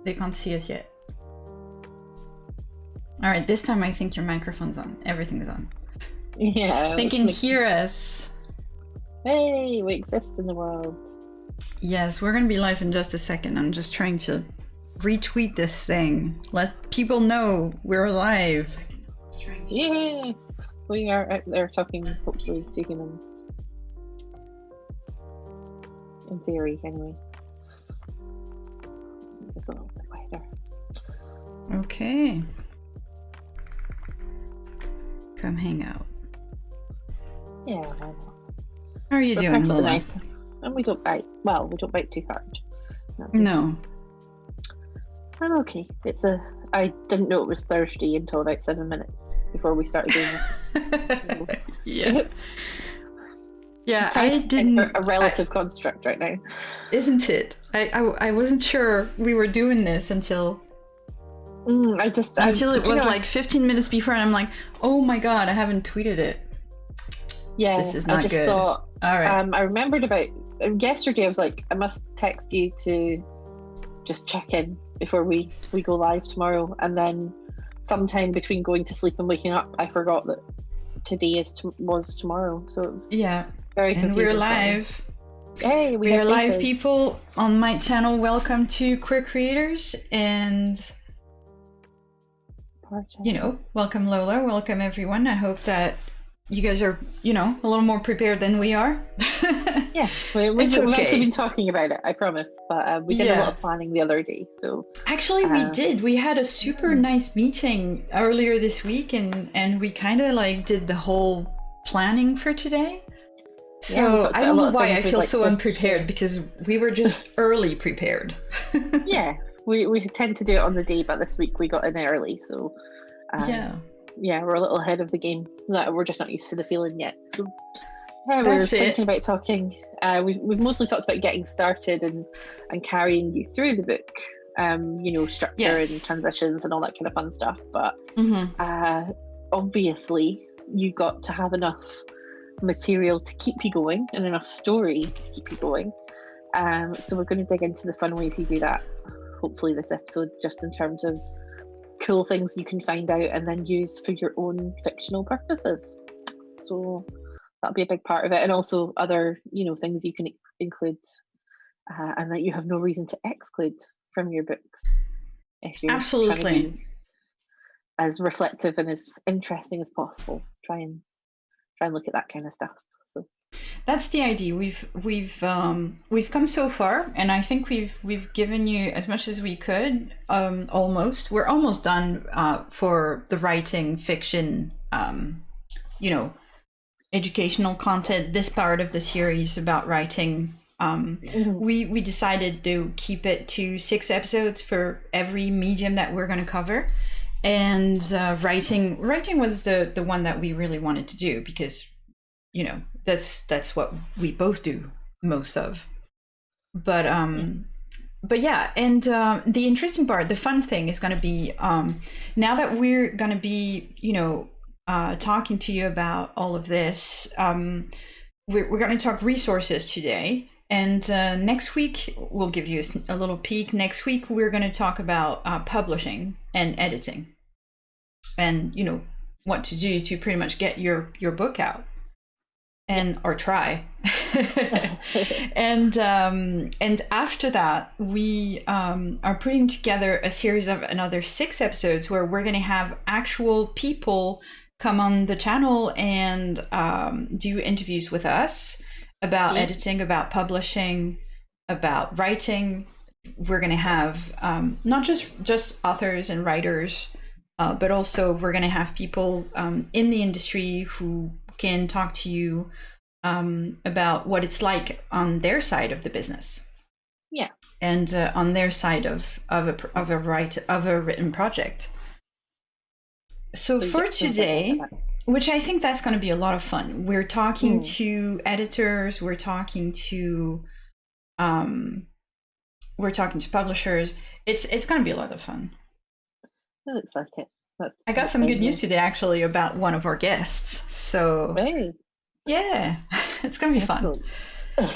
They can't see us yet. All right, this time I think your microphone's on. Everything's on. Yeah. They can hear us. Hey, we exist in the world. Yes, we're gonna be live in just a second. I'm just trying to retweet this thing. Let people know we're live. Yeah, we are out there talking, hopefully, to humans. In theory, anyway. Just a little bit quieter. Okay. Come hang out. Yeah, why not? How are you doing, Lola? Nice. And we don't bite. Well, we don't bite too hard. No. I'm okay. I didn't know it was Thursday until about 7 minutes before we started doing this. Yeah. Yeah, I didn't. A relative construct right now. Isn't it? I wasn't sure we were doing this until it was like 15 minutes before, and I'm like, oh my god, I haven't tweeted it. Yeah, this is not I just good. Thought, all right. I remembered about yesterday. I was like, I must text you to just check in before we go live tomorrow, and then sometime between going to sleep and waking up, I forgot that today was tomorrow. So it was very confusing. And we're live. Hey, we are live, people, on my channel. Welcome to Queer Creators, and welcome Lola, welcome everyone. I hope that you guys are, a little more prepared than we are. Yeah, we've actually been talking about it, I promise. But we did a lot of planning the other day. So actually, we did. We had a super nice meeting earlier this week, and we kind of like did the whole planning for today. So I don't know why I feel so unprepared, because we were just early prepared. Yeah, we tend to do it on the day, but this week we got in early, so we're a little ahead of the game. We're just not used to the feeling yet. So we're thinking about talking. We've mostly talked about getting started and carrying you through the book. Structure and transitions and all that kind of fun stuff. But obviously, you got to have enough material to keep you going and enough story to keep you going. So we're going to dig into the fun ways you do that. Hopefully, this episode, just in terms of cool things you can find out and then use for your own fictional purposes. So that'll be a big part of it, and also other things you can include and that you have no reason to exclude from your books if you're absolutely trying to be as reflective and as interesting as possible. Try and look at that kind of stuff. So that's the idea. We've come so far, and I think we've given you as much as we could. Almost, we're almost done for the writing fiction. Educational content. This part of the series about writing. We decided to keep it to 6 episodes for every medium that we're going to cover. And writing was the one that we really wanted to do, because that's what we both do most of. But yeah, and the interesting part, the fun thing is going to be now that we're going to be talking to you about all of this, we're going to talk resources today. And next week, we'll give you a little peek. Next week, we're going to talk about publishing and editing, and what to do to pretty much get your book out, or try. And after that, we are putting together a series of another 6 episodes where we're going to have actual people come on the channel and do interviews with us about editing, about publishing, about writing. We're going to have not just authors and writers, but also we're going to have people in the industry who can talk to you about what it's like on their side of the business. Yeah. And on their side of a written project. So for today, which I think that's going to be a lot of fun, we're talking to editors, we're talking to publishers. It's going to be a lot of fun. It looks like it. I got some good news today, actually, about one of our guests. So yeah, it's going to be fun.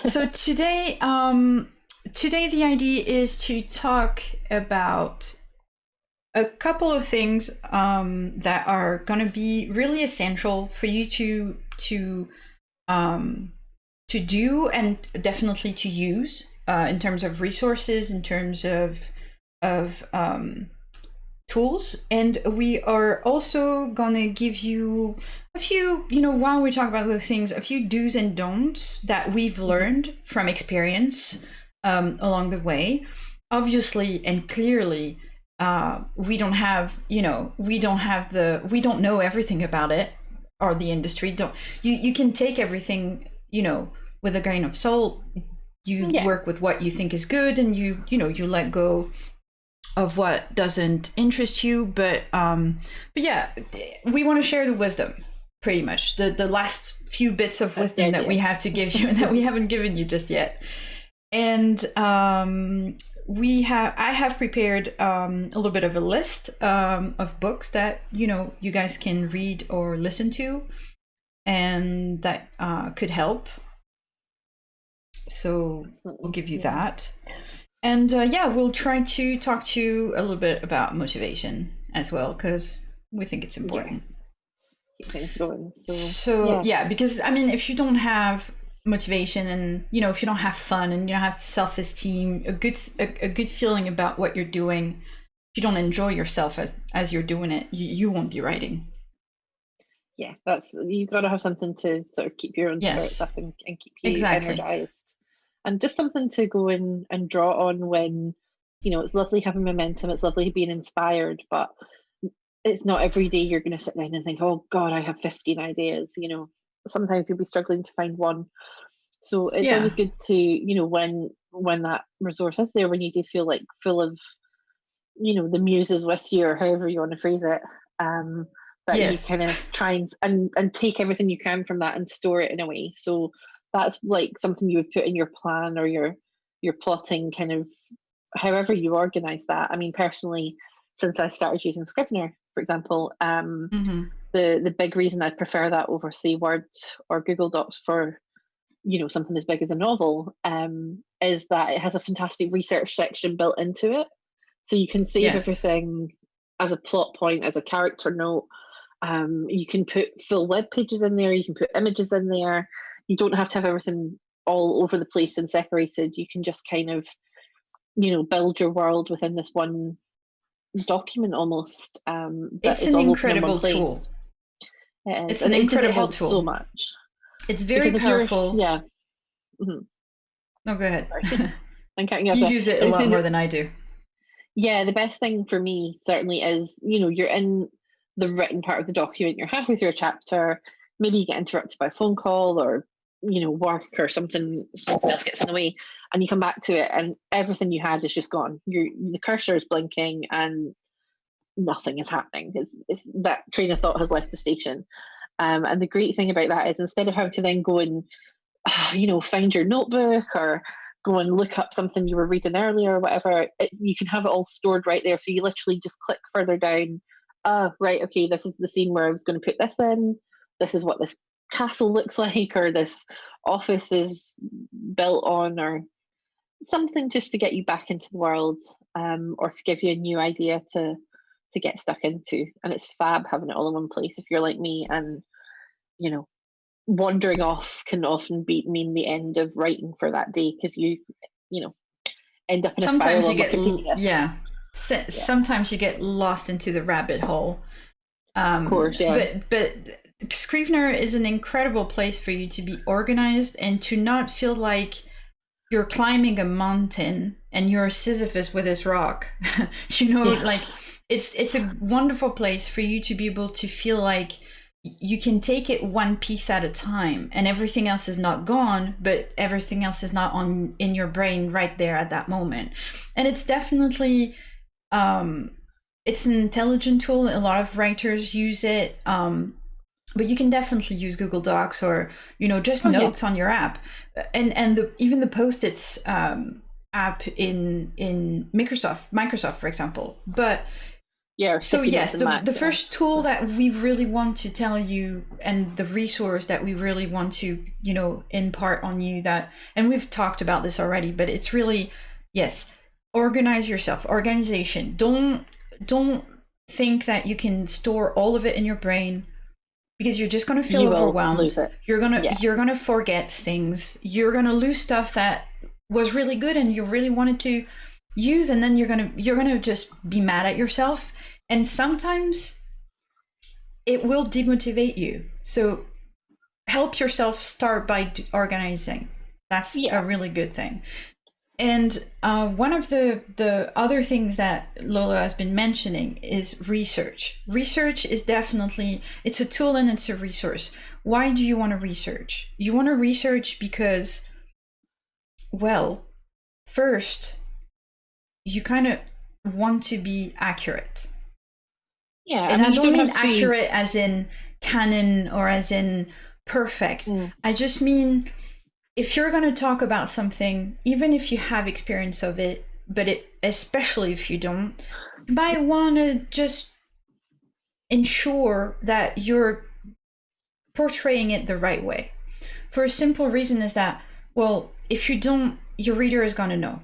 So today, today the idea is to talk about a couple of things that are going to be really essential for you um, to do and definitely to use in terms of resources, in terms of tools. And we are also going to give you a few, while we talk about those things, a few do's and don'ts that we've learned from experience along the way. Obviously and clearly, we don't know everything about it or the industry. You can take everything, with a grain of salt. You work with what you think is good, and you let go of what doesn't interest you. But yeah, we want to share the wisdom, pretty much the last few bits of wisdom that we have to give you and that we haven't given you just yet. And I have prepared a little bit of a list of books that you guys can read or listen to, and that could help. So we'll give you that. And we'll try to talk to you a little bit about motivation as well, because we think it's important. Keep things going. So because I mean, if you don't have motivation, and if you don't have fun, and you don't have self-esteem, a good feeling about what you're doing, if you don't enjoy yourself as you're doing it, you won't be writing. Yeah, you've got to have something to sort of keep your own spirits up and keep you energized, and just something to go in and draw on when it's lovely having momentum, it's lovely being inspired, but it's not every day you're going to sit down and think, oh God, I have 15 ideas. Sometimes you'll be struggling to find one. So it's always good to, when that resource is there, when you do feel like full of, the muses with you, or however you want to phrase it, that you kind of try and take everything you can from that and store it in a way. So that's like something you would put in your plan or your plotting, kind of however you organize that. I mean, personally, since I started using Scrivener, for example, the big reason I'd prefer that over, say, Word or Google Docs for something as big as a novel, is that it has a fantastic research section built into it, so you can save everything as a plot point, as a character note. You can put full web pages in there, you can put images in there. You don't have to have everything all over the place and separated. You can just kind of build your world within this one document almost. It's an incredible tool. It's an incredible tool. So much. It's very powerful. Yeah. No, go ahead. I'm cutting you You use it a lot more than I do. Yeah, the best thing for me certainly is, you're in the written part of the document, you're halfway through a chapter, maybe you get interrupted by a phone call or work or something else gets in the way, and you come back to it and everything you had is just gone. The cursor is blinking and nothing is happening. It's that train of thought has left the station. And the great thing about that is, instead of having to then go and find your notebook or go and look up something you were reading earlier or whatever, you can have it all stored right there. So you literally just click further down. Right, okay, this is the scene where I was going to put this in. This is what this castle looks like, or this office is built on, or something just to get you back into the world, or to give you a new idea to get stuck into. And it's fab having it all in one place if you're like me, and wandering off can often mean the end of writing for that day, because you end up in a sometimes spiral. Sometimes you get lost into the rabbit hole. Of course, yeah. But Scrivener is an incredible place for you to be organized and to not feel like you're climbing a mountain and you're Sisyphus with his rock. Like it's a wonderful place for you to be able to feel like you can take it one piece at a time, and everything else is not gone, but everything else is not in your brain right there at that moment. And it's definitely it's an intelligent tool. A lot of writers use it, but you can definitely use Google Docs or just notes on your app, and even the Post-its app in Microsoft, for example. But Yeah, or So sticky yes, notes and Mac. the first tool that we really want to tell you, and the resource that we really want to, impart on you, that, and we've talked about this already, but it's really, yes, organize yourself. Organization. Don't think that you can store all of it in your brain, because you're just going to feel You will overwhelmed. lose it. You're going to forget things. You're going to lose stuff that was really good and you really wanted to use, and then you're going to just be mad at yourself, and sometimes it will demotivate you. So help yourself start by organizing. That's a really good thing. And one of the other things that Lola has been mentioning is research. Research is definitely, it's a tool and it's a resource. Why do you want to research? You want to research because, well, first, you kind of want to be accurate. Yeah, and I don't mean accurate as in canon or as in perfect. I just mean, if you're going to talk about something, even if you have experience of it, but especially if you don't, you might want to just ensure that you're portraying it the right way. For a simple reason is that, well, if you don't, your reader is going to know.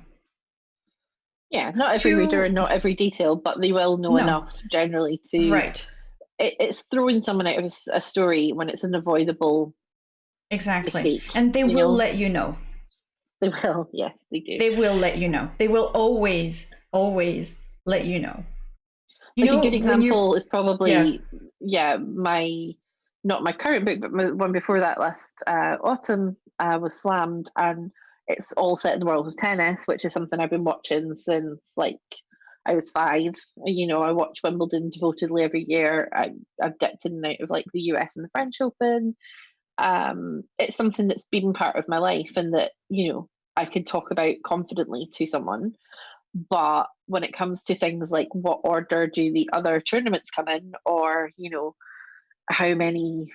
Yeah, not every reader and not every detail, but they will know enough generally to... Right. It's throwing someone out of a story when it's an avoidable mistake. And they will let you know. They will, yes, they do. They will let you know. They will always let you know. A good example is probably, not my current book, but my one before that last autumn was slammed, and it's all set in the world of tennis, which is something I've been watching since I was 5. I watch Wimbledon devotedly every year. I've dipped in and out of the US and the French Open. It's something that's been part of my life and that, I could talk about confidently to someone. But when it comes to things like what order do the other tournaments come in, or, how many,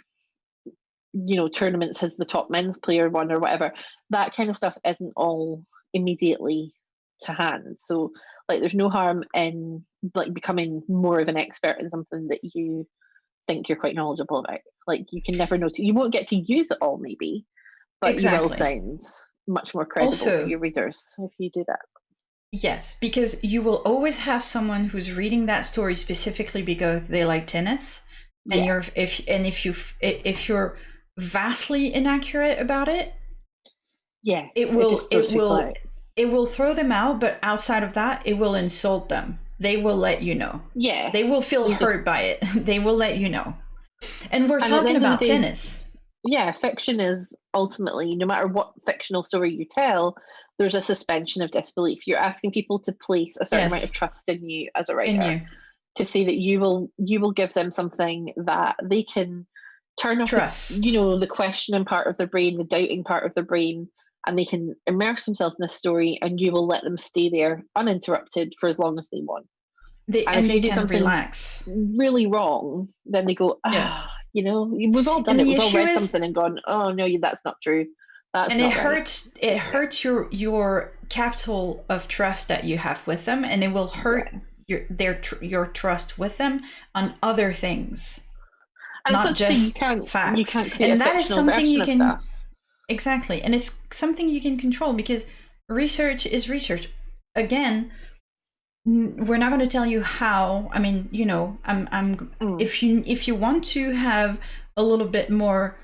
tournaments has the top men's player won or whatever, that kind of stuff isn't all immediately to hand. So there's no harm in becoming more of an expert in something that you think you're quite knowledgeable about. You can never know, you won't get to use it all maybe, but you will sound much more credible to your readers if you do that. Yes, because you will always have someone who's reading that story specifically because they like tennis, and if you're vastly inaccurate about it, it will throw them out. But outside of that, it will insult them. They will let you know. Yeah, they will feel hurt by it. They will let you know. And we're talking about tennis. Yeah, fiction is ultimately, no matter what fictional story you tell, there's a suspension of disbelief. You're asking people to place a certain amount of trust in you as a writer, to say that you will give them something that they can turn off the questioning part of their brain, the doubting part of their brain, and they can immerse themselves in this story, and you will let them stay there uninterrupted for as long as they want. And they do something relax really wrong, then they go, we've all done it. We've all read something and gone, oh no, that's not true. It hurts your capital of trust that you have with them, and it will hurt your trust with them on other things, and not just facts. You can't create and that is something you can stuff. Exactly, and it's something you can control, because research is research. Again, we're not going to tell you how. I mean, if you want to have a little bit more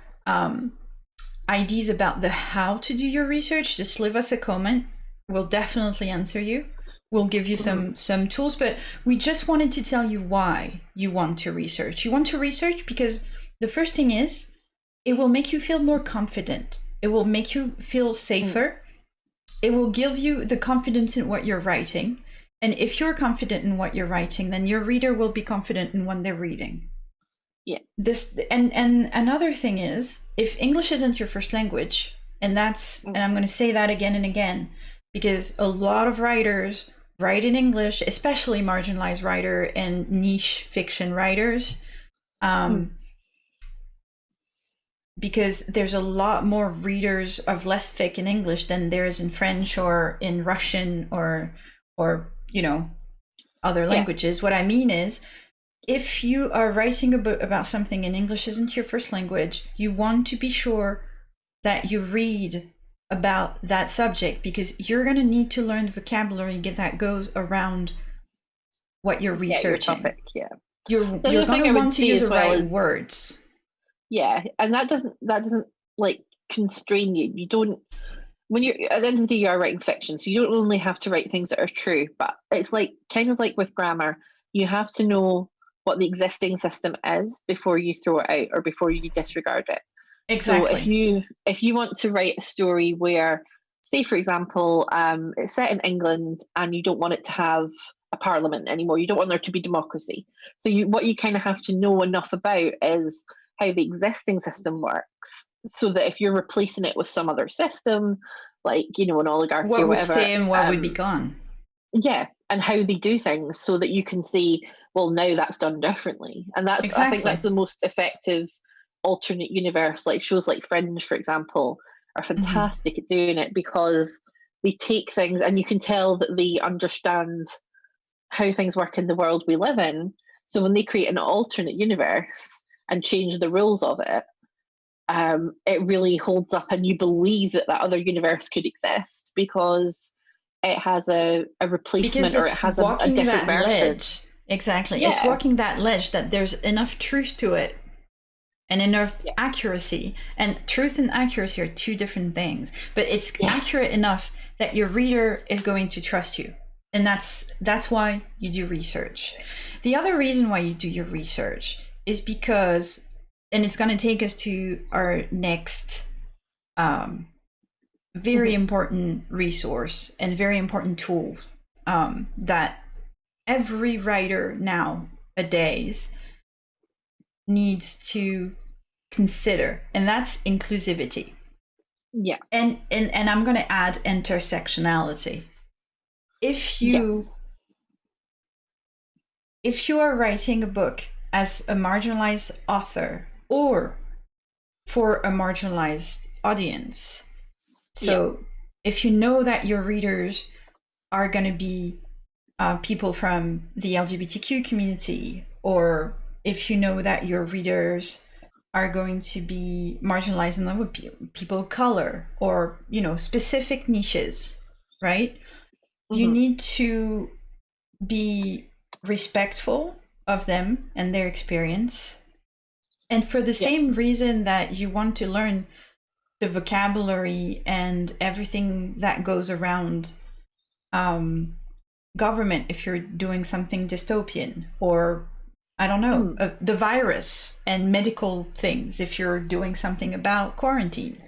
ideas about the how to do your research, just leave us a comment. We'll definitely answer you. We'll give you some tools, but we just wanted to tell you why you want to research. You want to research because the first thing is, it will make you feel more confident. It will make you feel safer. It will give you the confidence in what you're writing. And if you're confident in what you're writing, then your reader will be confident in what they're reading. Yeah. And another thing is, if English isn't your first language, and I'm going to say that again and again, because a lot of writers write in English, especially marginalized writer and niche fiction writers, because there's a lot more readers of less fic in English than there is in French or in Russian or other languages. What I mean is, if you are writing a book about something and English isn't your first language, you want to be sure that you read about that subject, because you're going to need to learn the vocabulary that goes around what you're researching. Your topic, You're going to want to use the right words. Yeah, and that doesn't like constrain you. You don't, when you're at the end of the day, you are writing fiction, so you don't only have to write things that are true, but it's like kind of like with grammar, you have to know what the existing system is before you throw it out or before you disregard it. Exactly. So if you want to write a story where, say for example, it's set in England and you don't want it to have a parliament anymore, you don't want there to be democracy. So what you kind of have to know enough about is how the existing system works, so that if you're replacing it with some other system, like, you know, an oligarchy what or whatever, would stay and what would be gone. Yeah, and how they do things, so that you can see, well, now that's done differently. And that's Exactly. I think that's the most effective alternate universe. Like shows like Fringe, for example, are fantastic at doing it, because they take things and you can tell that they understand how things work in the world we live in. So when they create an alternate universe and change the rules of it, it really holds up, and you believe that that other universe could exist because it has a replacement, or it has a different version. Ledge. Exactly. Yeah. It's walking that ledge that there's enough truth to it and enough accuracy. And truth and accuracy are two different things, but it's accurate enough that your reader is going to trust you. And that's why you do research. The other reason why you do your research is because, and it's going to take us to our next very important resource and very important tool that every writer nowadays needs to consider, and that's inclusivity. Yeah. And I'm going to add intersectionality. If you are writing a book as a marginalized author or for a marginalized audience, so if you know that your readers are going to be people from the LGBTQ community, or if you know that your readers are going to be marginalized in love with people of color, or, you know, specific niches, right? You need to be respectful of them and their experience. And for the same reason that you want to learn the vocabulary and everything that goes around government, if you're doing something dystopian, or I don't know, the virus and medical things, if you're doing something about quarantine.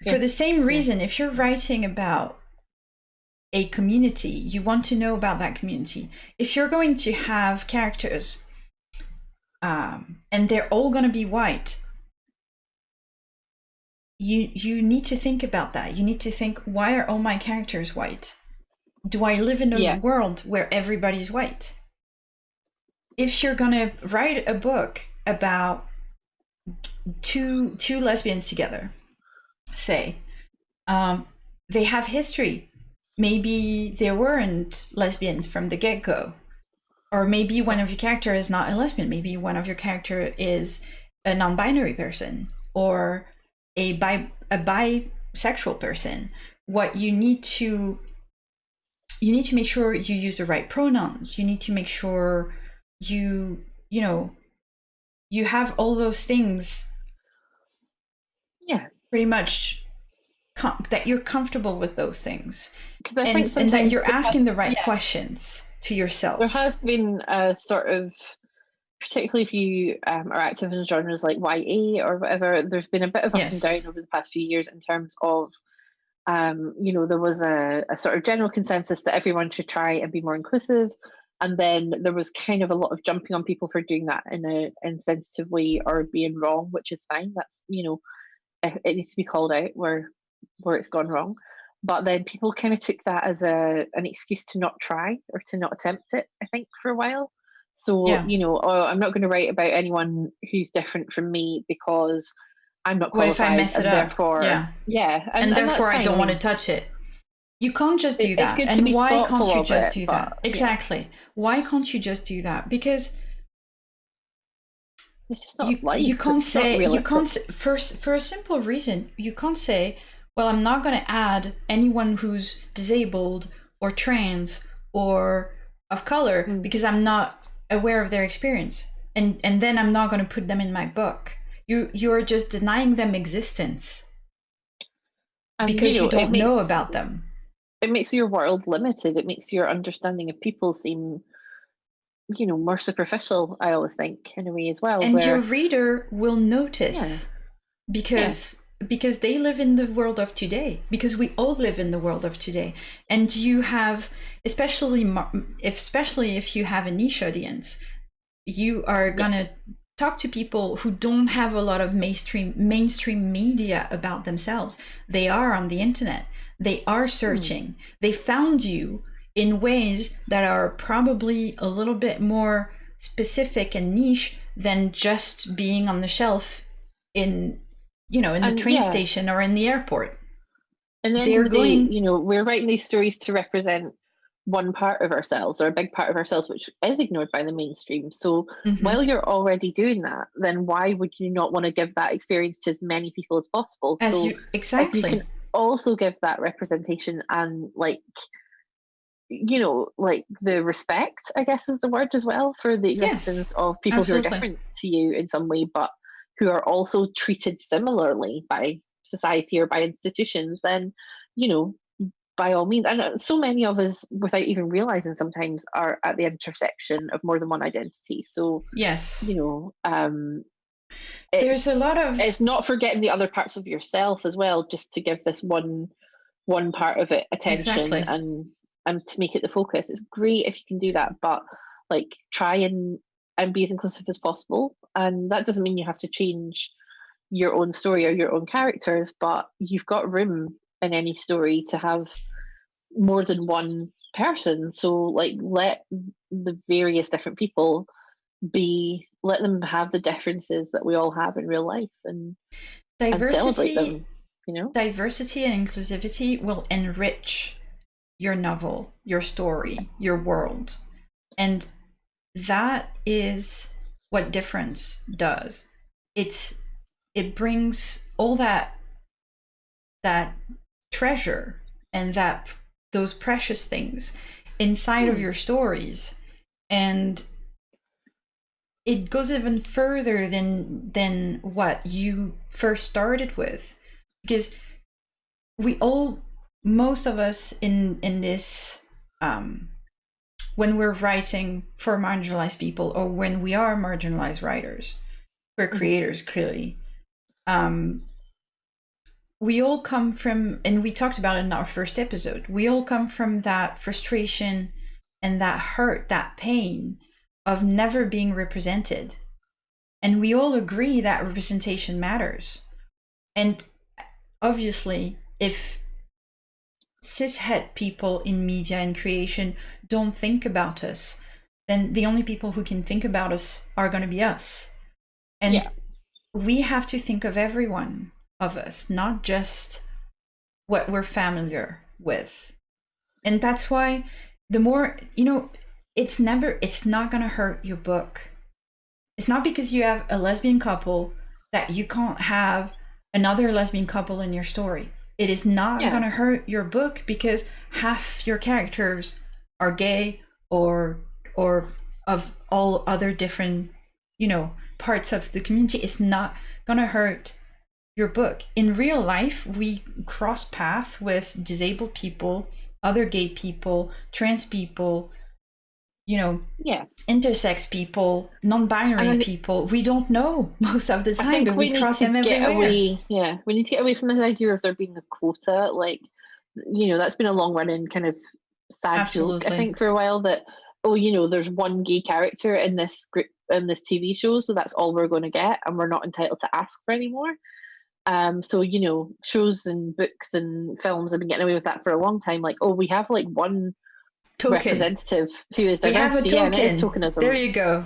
For the same reason, if you're writing about a community, you want to know about that community. If you're going to have characters and they're all going to be white, you need to think about that. You need to think, why are all my characters white? Do I live in a world where everybody's white? If you're going to write a book about two lesbians together, say, they have history. Maybe they weren't lesbians from the get-go. Or maybe one of your characters is not a lesbian. Maybe one of your character is a non-binary person, or a bisexual person. What you need to make sure you use the right pronouns. You need to make sure you have all those things pretty much that you're comfortable with those things, and that you're asking the right questions to yourself. There has been a sort of, particularly if you are active in genres like YA or whatever, there's been a bit of up and down over the past few years in terms of there was a sort of general consensus that everyone should try and be more inclusive, and then there was kind of a lot of jumping on people for doing that in an insensitive way or being wrong, which is fine. That's, it needs to be called out where it's gone wrong. But then people kind of took that as an excuse to not try or to not attempt it, I think, for a while. So, I'm not going to write about anyone who's different from me because I'm not qualified. What if I mess it up? Therefore, and therefore I don't want to touch it. You can't just do It's that. good to And be why can't thoughtful you of just it, do but that? Exactly. Why can't you just do that? Because it's just not life. you can't It's not say realistic. for a simple reason, you can't say, well, I'm not going to add anyone who's disabled or trans or of color because I'm not aware of their experience, and then I'm not going to put them in my book. You're just denying them existence And because you don't know about them. it makes your world limited. It makes your understanding of people seem, more superficial, I always think, in a way as well, And your where reader will notice yeah, because they live in the world of today, because we all live in the world of today. And you have, especially if you have a niche audience, you are gonna talk to people who don't have a lot of mainstream media about themselves. They are on the internet, they are searching, they found you in ways that are probably a little bit more specific and niche than just being on the shelf in in the and train station or in the airport. and at the end of They're the day, going we're writing these stories to represent one part of ourselves, or a big part of ourselves, which is ignored by the mainstream. So while you're already doing that, then why would you not want to give that experience to as many people as possible? as So you if you can exactly also give that representation and like the respect, I guess is the word as well, for the existence yes, of people who are absolutely. different to you in some way, but who are also treated similarly by society or by institutions, then, you know, by all means. And so many of us, without even realizing sometimes, are at the intersection of more than one identity. So, Yes, you know, there's it's a lot of it's not forgetting the other parts of yourself as well, just to give this one part of it attention exactly. and to make it the focus. It's great if you can do that, but like try and be as inclusive as possible. And that doesn't mean you have to change your own story or your own characters, but you've got room in any story to have more than one person. So like let the various different people let them have the differences that we all have in real life, and celebrate diversity them. diversity and inclusivity will enrich your novel, your story, your world. And that is what difference does. It brings all that treasure and that those precious things inside of Hmm. your stories, and it goes even further than what you first started with, because we all, most of us in this when we're writing for marginalized people, or when we are marginalized writers, we're Hmm. creators clearly. um we all come from, and we talked about it in our first episode, we all come from that frustration and that hurt, that pain of never being represented. And we all agree that representation matters. And obviously, if cishet people in media and creation don't think about us, then the only people who can think about us are going to be us. And Yeah. we have to think of everyone of us, not just what we're familiar with. And that's why the more, it's not going to hurt your book. It's not because you have a lesbian couple that you can't have another lesbian couple in your story. It is not Yeah. going to hurt your book because half your characters are gay or of all other different, parts of the community. It's not going to hurt your book. In real life, we cross path with disabled people, other gay people, trans people, Yeah. intersex people, And non-binary people. We don't know most of the I time, think but we we need cross to them get everywhere. away. Yeah, we need to get away from this idea of there being a quota. Like, that's been a long running kind of sad joke, I Absolutely. think, for a while. That there's one gay character in this script in this TV show, so that's all we're going to get, and we're not entitled to ask for any more. So shows and books and films have been getting away with that for a long time. Like, oh, we have like one Token. representative who is We have a diversity. Yeah, and it is token. There tokenism, you go.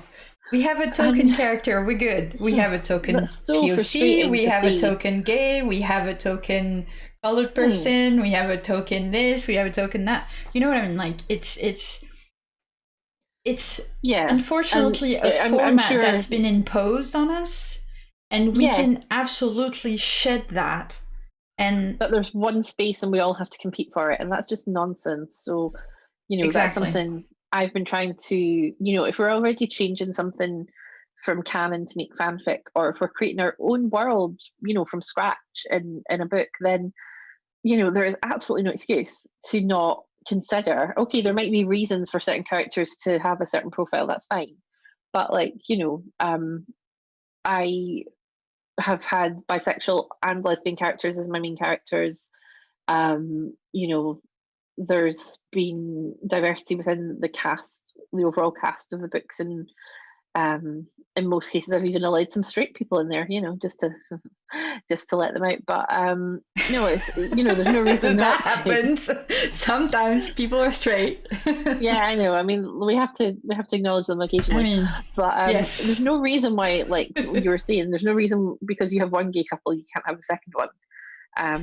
We have a token and character. We're good. We have a token that's so POC. frustrating We to have a see. token gay. We have a token colored person, we have a token this, we have a token that. You know what I mean? Like it's Yeah. unfortunately a format I'm sure that's been imposed on us, and we can absolutely shed that. And that there's one space and we all have to compete for it, and that's just nonsense. So, that's exactly. something I've been trying to, if we're already changing something from canon to make fanfic, or if we're creating our own world, from scratch in a book, then, there is absolutely no excuse to not consider, okay, there might be reasons for certain characters to have a certain profile, that's fine. But like, I have had bisexual and lesbian characters as my main characters. You know, there's been diversity within the cast, the overall cast of the books, and in most cases, I've even allowed some straight people in there, just to just to let them out. But no, it's there's no reason that not happens. to. Sometimes people are straight. Yeah, I know. I mean, we have to acknowledge them occasionally. But yes. There's no reason why, like you were saying, there's no reason because you have one gay couple, you can't have a second one.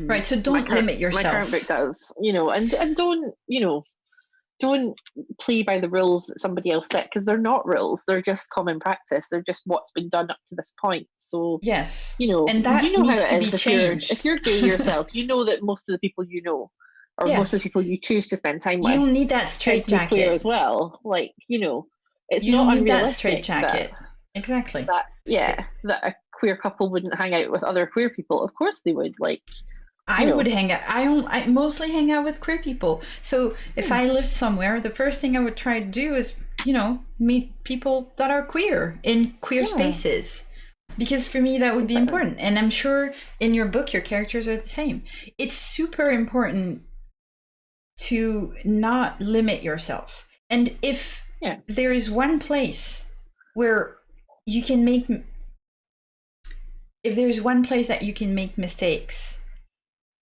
Right. So don't limit yourself. My current book does, and don't play by the rules that somebody else set, because they're not rules. They're just common practice. They're just what's been done up to this point. So yes, and that needs how it to is be changed. If you're gay yourself, you know that most of the people or most of the people you choose to spend time with, you don't need that straight jacket queer as well. Like it's you not don't need unrealistic that straight jacket. Exactly. That a queer couple wouldn't hang out with other queer people. Of course they would. Like I would hang out. I mostly hang out with queer people. So if I lived somewhere, the first thing I would try to do is, meet people that are queer in queer spaces. Because for me, that would be important. And I'm sure in your book, your characters are the same. It's super important to not limit yourself. And if there is one place where you can make, if there's one place that you can make mistakes,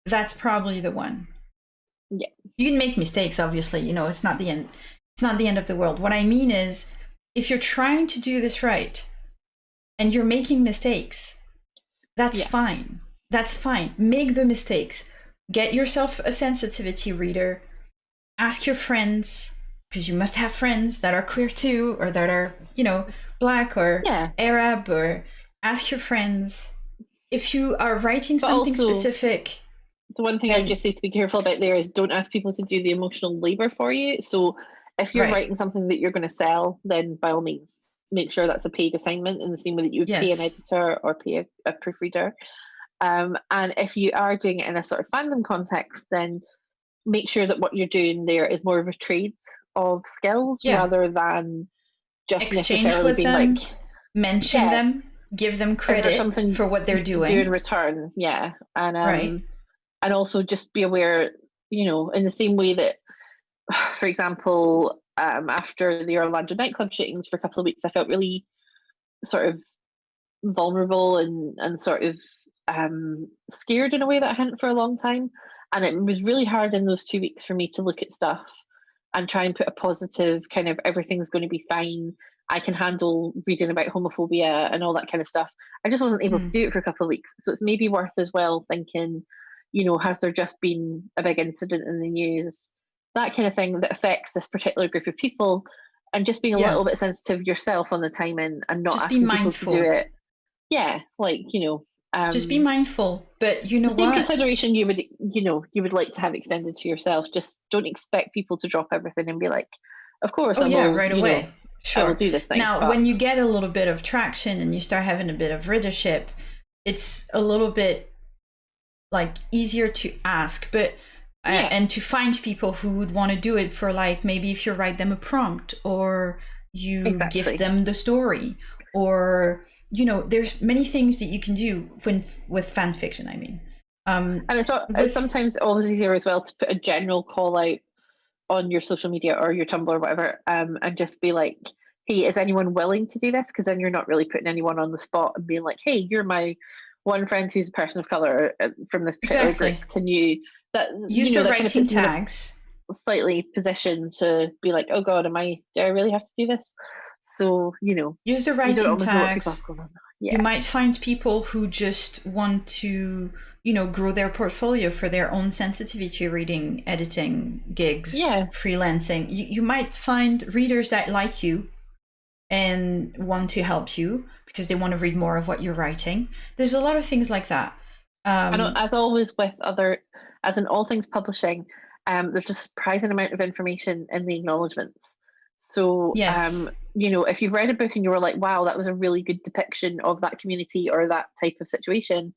that's probably the one. Yeah. You can make mistakes, obviously, it's not the end. It's not the end of the world. What I mean is, if you're trying to do this right and you're making mistakes, that's fine. That's fine. Make the mistakes. Get yourself a sensitivity reader. Ask your friends, because you must have friends that are queer too, or that are, Black or Arab, or ask your friends. If you are writing something specific. The one thing I would just say to be careful about there is don't ask people to do the emotional labor for you. So if you're writing something that you're going to sell, then by all means, make sure that's a paid assignment in the same way that you would pay an editor or pay a proofreader. And if you are doing it in a sort of fandom context, then make sure that what you're doing there is more of a trade of skills rather than just exchange necessarily with being them, like mention them, give them credit for what they're doing. Do in return, and also just be aware, in the same way that, for example, after the Orlando nightclub shootings for a couple of weeks, I felt really sort of vulnerable and sort of scared in a way that I hadn't for a long time. And it was really hard in those 2 weeks for me to look at stuff and try and put a positive kind of everything's going to be fine. I can handle reading about homophobia and all that kind of stuff. I just wasn't able to do it for a couple of weeks. So it's maybe worth as well thinking, has there just been a big incident in the news, that kind of thing that affects this particular group of people, and just being a little bit sensitive yourself on the timing and not just asking people to do it. Yeah, just be mindful, but the same consideration you would like to have extended to yourself. Just don't expect people to drop everything and be like, of course, right away. Sure. I will do this thing. Now, when you get a little bit of traction and you start having a bit of readership, it's a little bit like easier to ask, but and to find people who would want to do it for, like, maybe if you write them a prompt or you gift them the story, or there's many things that you can do with fan fiction. I mean, and it's sometimes always easier as well to put a general call out on your social media or your Tumblr or whatever, and just be like, hey, is anyone willing to do this? Because then you're not really putting anyone on the spot and being like, hey, you're my one friend who's a person of color from this particular group. Can you use the writing tags? Slightly positioned to be like, oh God, do I really have to do this? So use the writing tags. You might find people who just want to grow their portfolio for their own sensitivity reading, editing gigs, freelancing. You might find readers that like you and want to help you because they want to read more of what you're writing. There's a lot of things like that. And as always as in all things publishing, there's a surprising amount of information in the acknowledgements. So, yes. If you've read a book and you were like, wow, that was a really good depiction of that community or that type of situation,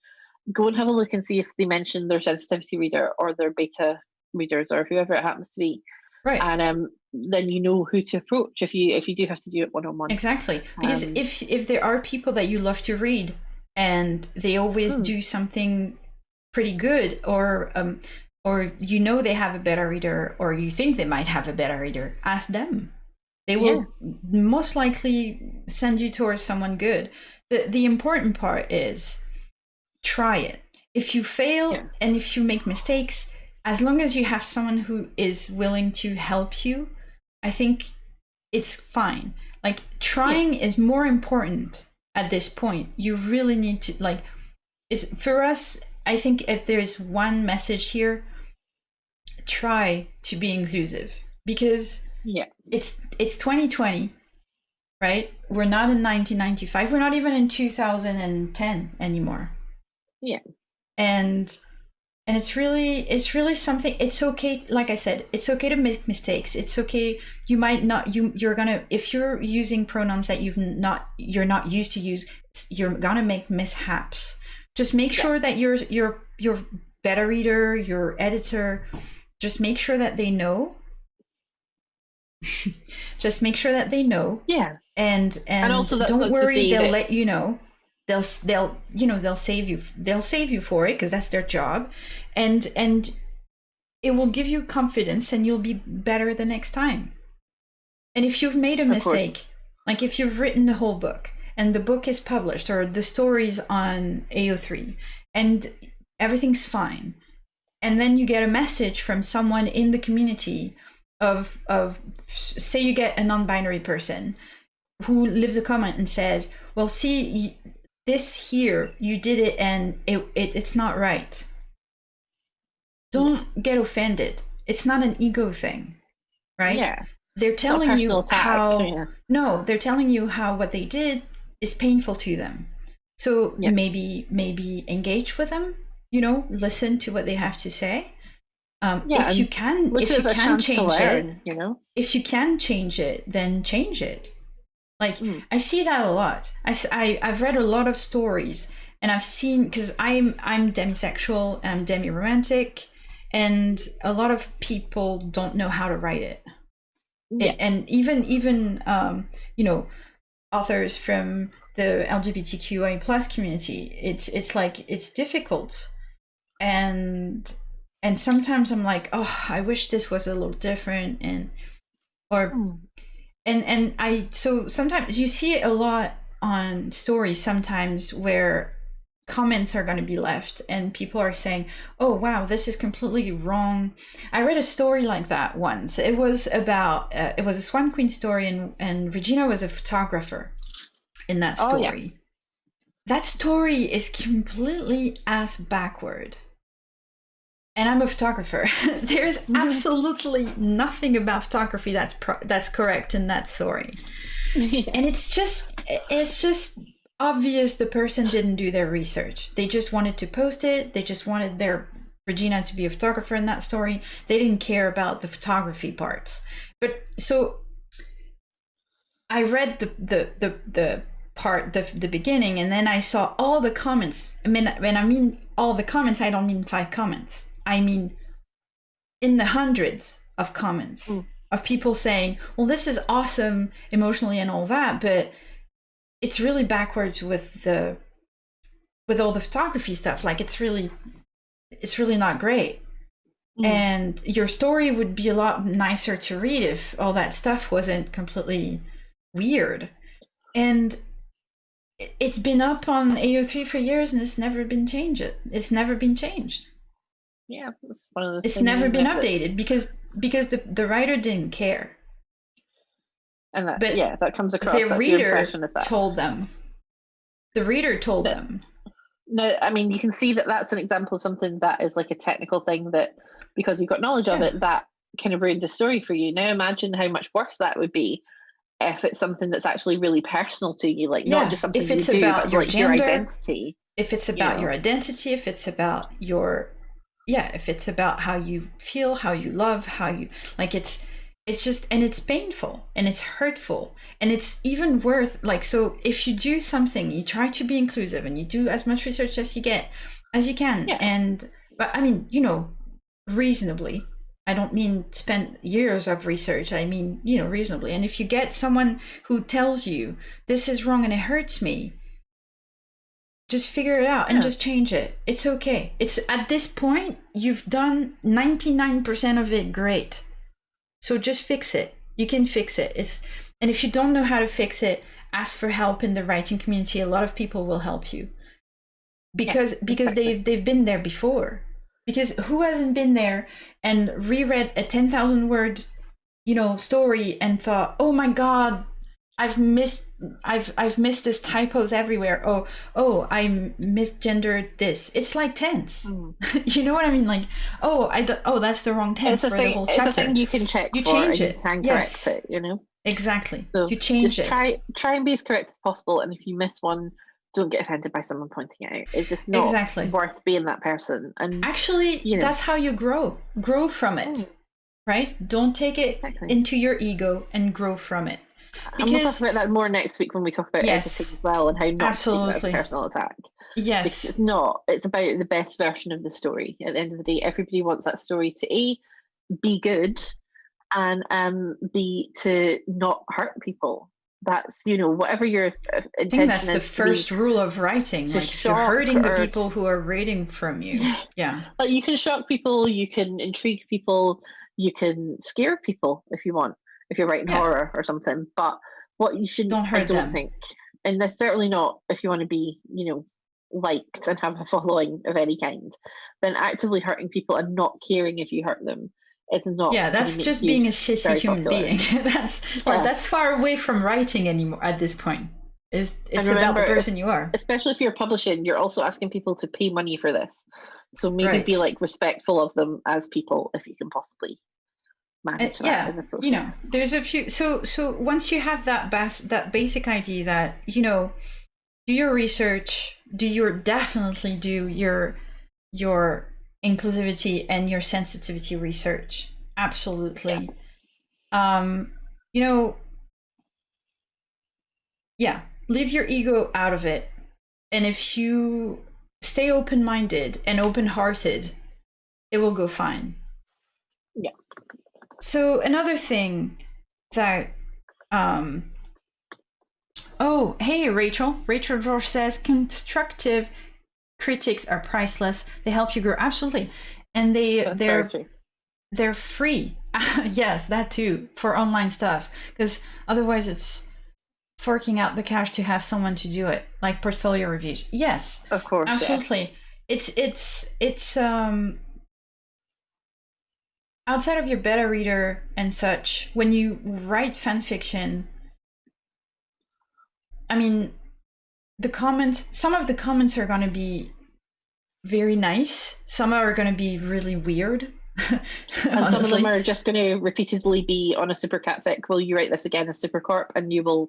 go and have a look and see if they mention their sensitivity reader or their beta readers or whoever it happens to be. Right. And then you know who to approach if you do have to do it one-on-one. Exactly. Because if there are people that you love to read and they always do something pretty good, or they have a beta reader, or you think they might have a beta reader, ask them. They will most likely send you towards someone good. The important part is try it. If you fail and if you make mistakes, as long as you have someone who is willing to help you, I think it's fine. Like, trying is more important at this point. You really need to, for us, I think if there's one message here, try to be inclusive, because it's 2020, right? We're not in 1995. We're not even in 2010 anymore. Yeah. And it's really something. It's okay. Like I said, it's okay to make mistakes. It's okay. You might not, you're gonna, if you're using pronouns that you're not used to use, you're gonna make mishaps. Just make sure that your beta reader, your editor, just make sure that they know. Just make sure that they know. Yeah. And also, don't worry, they'll let you know. They'll save you for it, because that's their job, and it will give you confidence, and you'll be better the next time. And if you've made a mistake, like if you've written the whole book and the book is published, or the story's on AO3 and everything's fine, and then you get a message from someone in the community of say you get a non-binary person who leaves a comment and says, well, see, this here, you did it and it's not right. Don't get offended. It's not an ego thing, right? Yeah. They're telling you they're telling you how what they did is painful to them. So maybe engage with them, listen to what they have to say. If you can change it, if you can change it, then change it. Like, I see that a lot. I've read a lot of stories, and I've seen, because I'm demisexual and I'm demi-romantic, and a lot of people don't know how to write it. And even authors from the LGBTQIA plus community, it's like, it's difficult, and sometimes I'm like, oh, I wish this was a little different, so sometimes you see it a lot on stories sometimes, where comments are going to be left and people are saying, oh wow, this is completely wrong. I read a story like that once. It was about it was a Swan Queen story, and Regina was a photographer in that story. That story is completely ass backward. And I'm a photographer. There's absolutely nothing about photography that's correct in that story. And it's just obvious the person didn't do their research. They just wanted to post it. They just wanted their Regina to be a photographer in that story. They didn't care about the photography parts. But so I read the part, the beginning, and then I saw all the comments. When I mean all the comments, I don't mean 5 comments. I mean, in the hundreds of comments of people saying, well, this is awesome emotionally and all that, but it's really backwards with all the photography stuff. Like, it's really not great. And your story would be a lot nicer to read if all that stuff wasn't completely weird. And it's been up on AO3 for years, and it's never been changed. Yeah, it's one of those. It's never been updated because the writer didn't care, and that comes across. The reader told them. The reader told them, No, I mean, you can see that that's an example of something that is like a technical thing that, because you've got knowledge of Yeah. it, that kind of ruined the story for you. Now imagine how much worse that would be if it's something that's actually really personal to you, like not Yeah. just something If you it's do, about but your like your gender, identity, if it's you about your know? identity, if it's about your, yeah, if it's about how you feel, how you love, how you, like, it's just, and it's painful and it's hurtful, and it's even worth, like, so if you do something, you try to be inclusive and you do as much research as you can, Yeah. and, but I mean, you know, reasonably. I don't mean spend years of research. I mean, you know, reasonably. And if you get someone who tells you this is wrong and it hurts me, just figure it out and Yeah. just change it. It's okay. It's at this point, you've done 99% of it great. So just fix it. You can fix it. And if you don't know how to fix it, ask for help in the writing community. A lot of people will help you. Because Exactly. they've been there before. Because who hasn't been there and reread a 10,000 word, you know, story and thought, "Oh my god, I've missed this typos everywhere. Oh, I misgendered this." It's like tense. Mm. You know what I mean? Like, oh, that's the wrong tense for the whole It's a chapter. thing you can check You for change and you it. can correct Yes, it, you know? exactly. So You change just it. try and be as correct as possible, and if you miss one, don't get offended by someone pointing it out. It's just not Exactly. worth being that person. And Actually, you know, that's how you grow. Grow from it, mm, right? Don't take it exactly. into your ego and grow from it. And we'll talk Because about that more next week when we talk about editing yes, as well, and how not to take that as a absolutely. personal attack. Because Yes. it's not. It's about the best version of the story. At the end of the day, everybody wants that story to be good, and B, to not hurt people. That's, you know, whatever your I think that's intention the is, to be first rule of writing. to Like, if you're shock hurting the or people who are reading from you, yeah, like, you can shock people, you can intrigue people, you can scare people if you want, if you're writing yeah, horror or something. But what you shouldn't, don't I hurt don't them. think, and that's certainly not if you want to be, you know, liked and have a following of any kind, then actively hurting people and not caring if you hurt them is not Yeah, going to that's make just you being a shitty very human popular. being. That's like, Yeah. that's far away from writing anymore at this point. And It's about the remember, person you are. especially if you're publishing, you're also asking people to pay money for this. So maybe be Right. like respectful of them as people if you can possibly manage that Yeah, in the you know, process. there's a few. So once you have that basic idea that, you know, do your research, definitely do your inclusivity and your sensitivity research. Yeah. Absolutely. You know, yeah, leave your ego out of it. And if you stay open-minded and open-hearted, it will go fine. Yeah. So another thing that oh, hey, Rachel. Rachel George says constructive critics are priceless. They help you grow. Absolutely. And That's very true. they're free. Yes, that too, for online stuff. Because otherwise it's forking out the cash to have someone to do it, like portfolio reviews. Yes, Of course, yeah. absolutely. It's outside of your beta reader and such, when you write fan fiction, I mean, some of the comments are going to be very nice. Some are going to be really weird. And some of them Honestly. are just going to repeatedly be on a super catfic. Will you write this again as Supercorp? And you will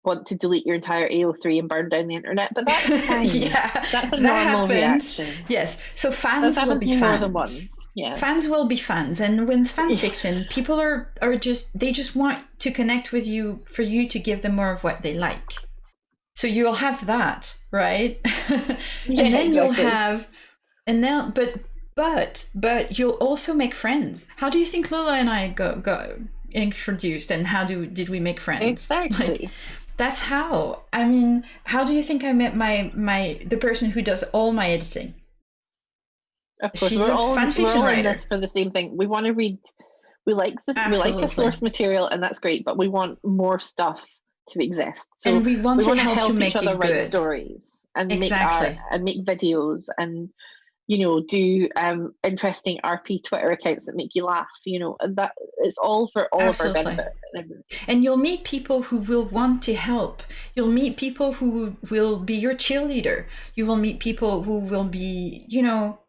want to delete your entire AO3 and burn down the internet. But that's fine. Yeah, That's a that normal happens. reaction. Yes. So That's fans will happened to be me more than fans. once. Yeah. Fans will be fans. And with fan Yeah. fiction, people are just, they just want to connect with you for you to give them more of what they like. So you'll have that, right? Yeah, And then exactly. you'll have, and then, but you'll also make friends. How do you think Lola and I got introduced, and how did we make friends? Exactly. Like, that's how. I mean, how do you think I met the person who does all my editing? Of course, She's we're a all fan fiction in writer. this for the same thing. We want to read. We like the Absolutely. source material, and that's great. But we want more stuff to exist. So And we want we to want to help you help each make other it write good. stories and Exactly. make videos and do interesting RP Twitter accounts that make you laugh, and that it's all for all of our Absolutely. benefit. And you'll meet people who will want to help. You'll meet people who will be your cheerleader. You will meet people who will be,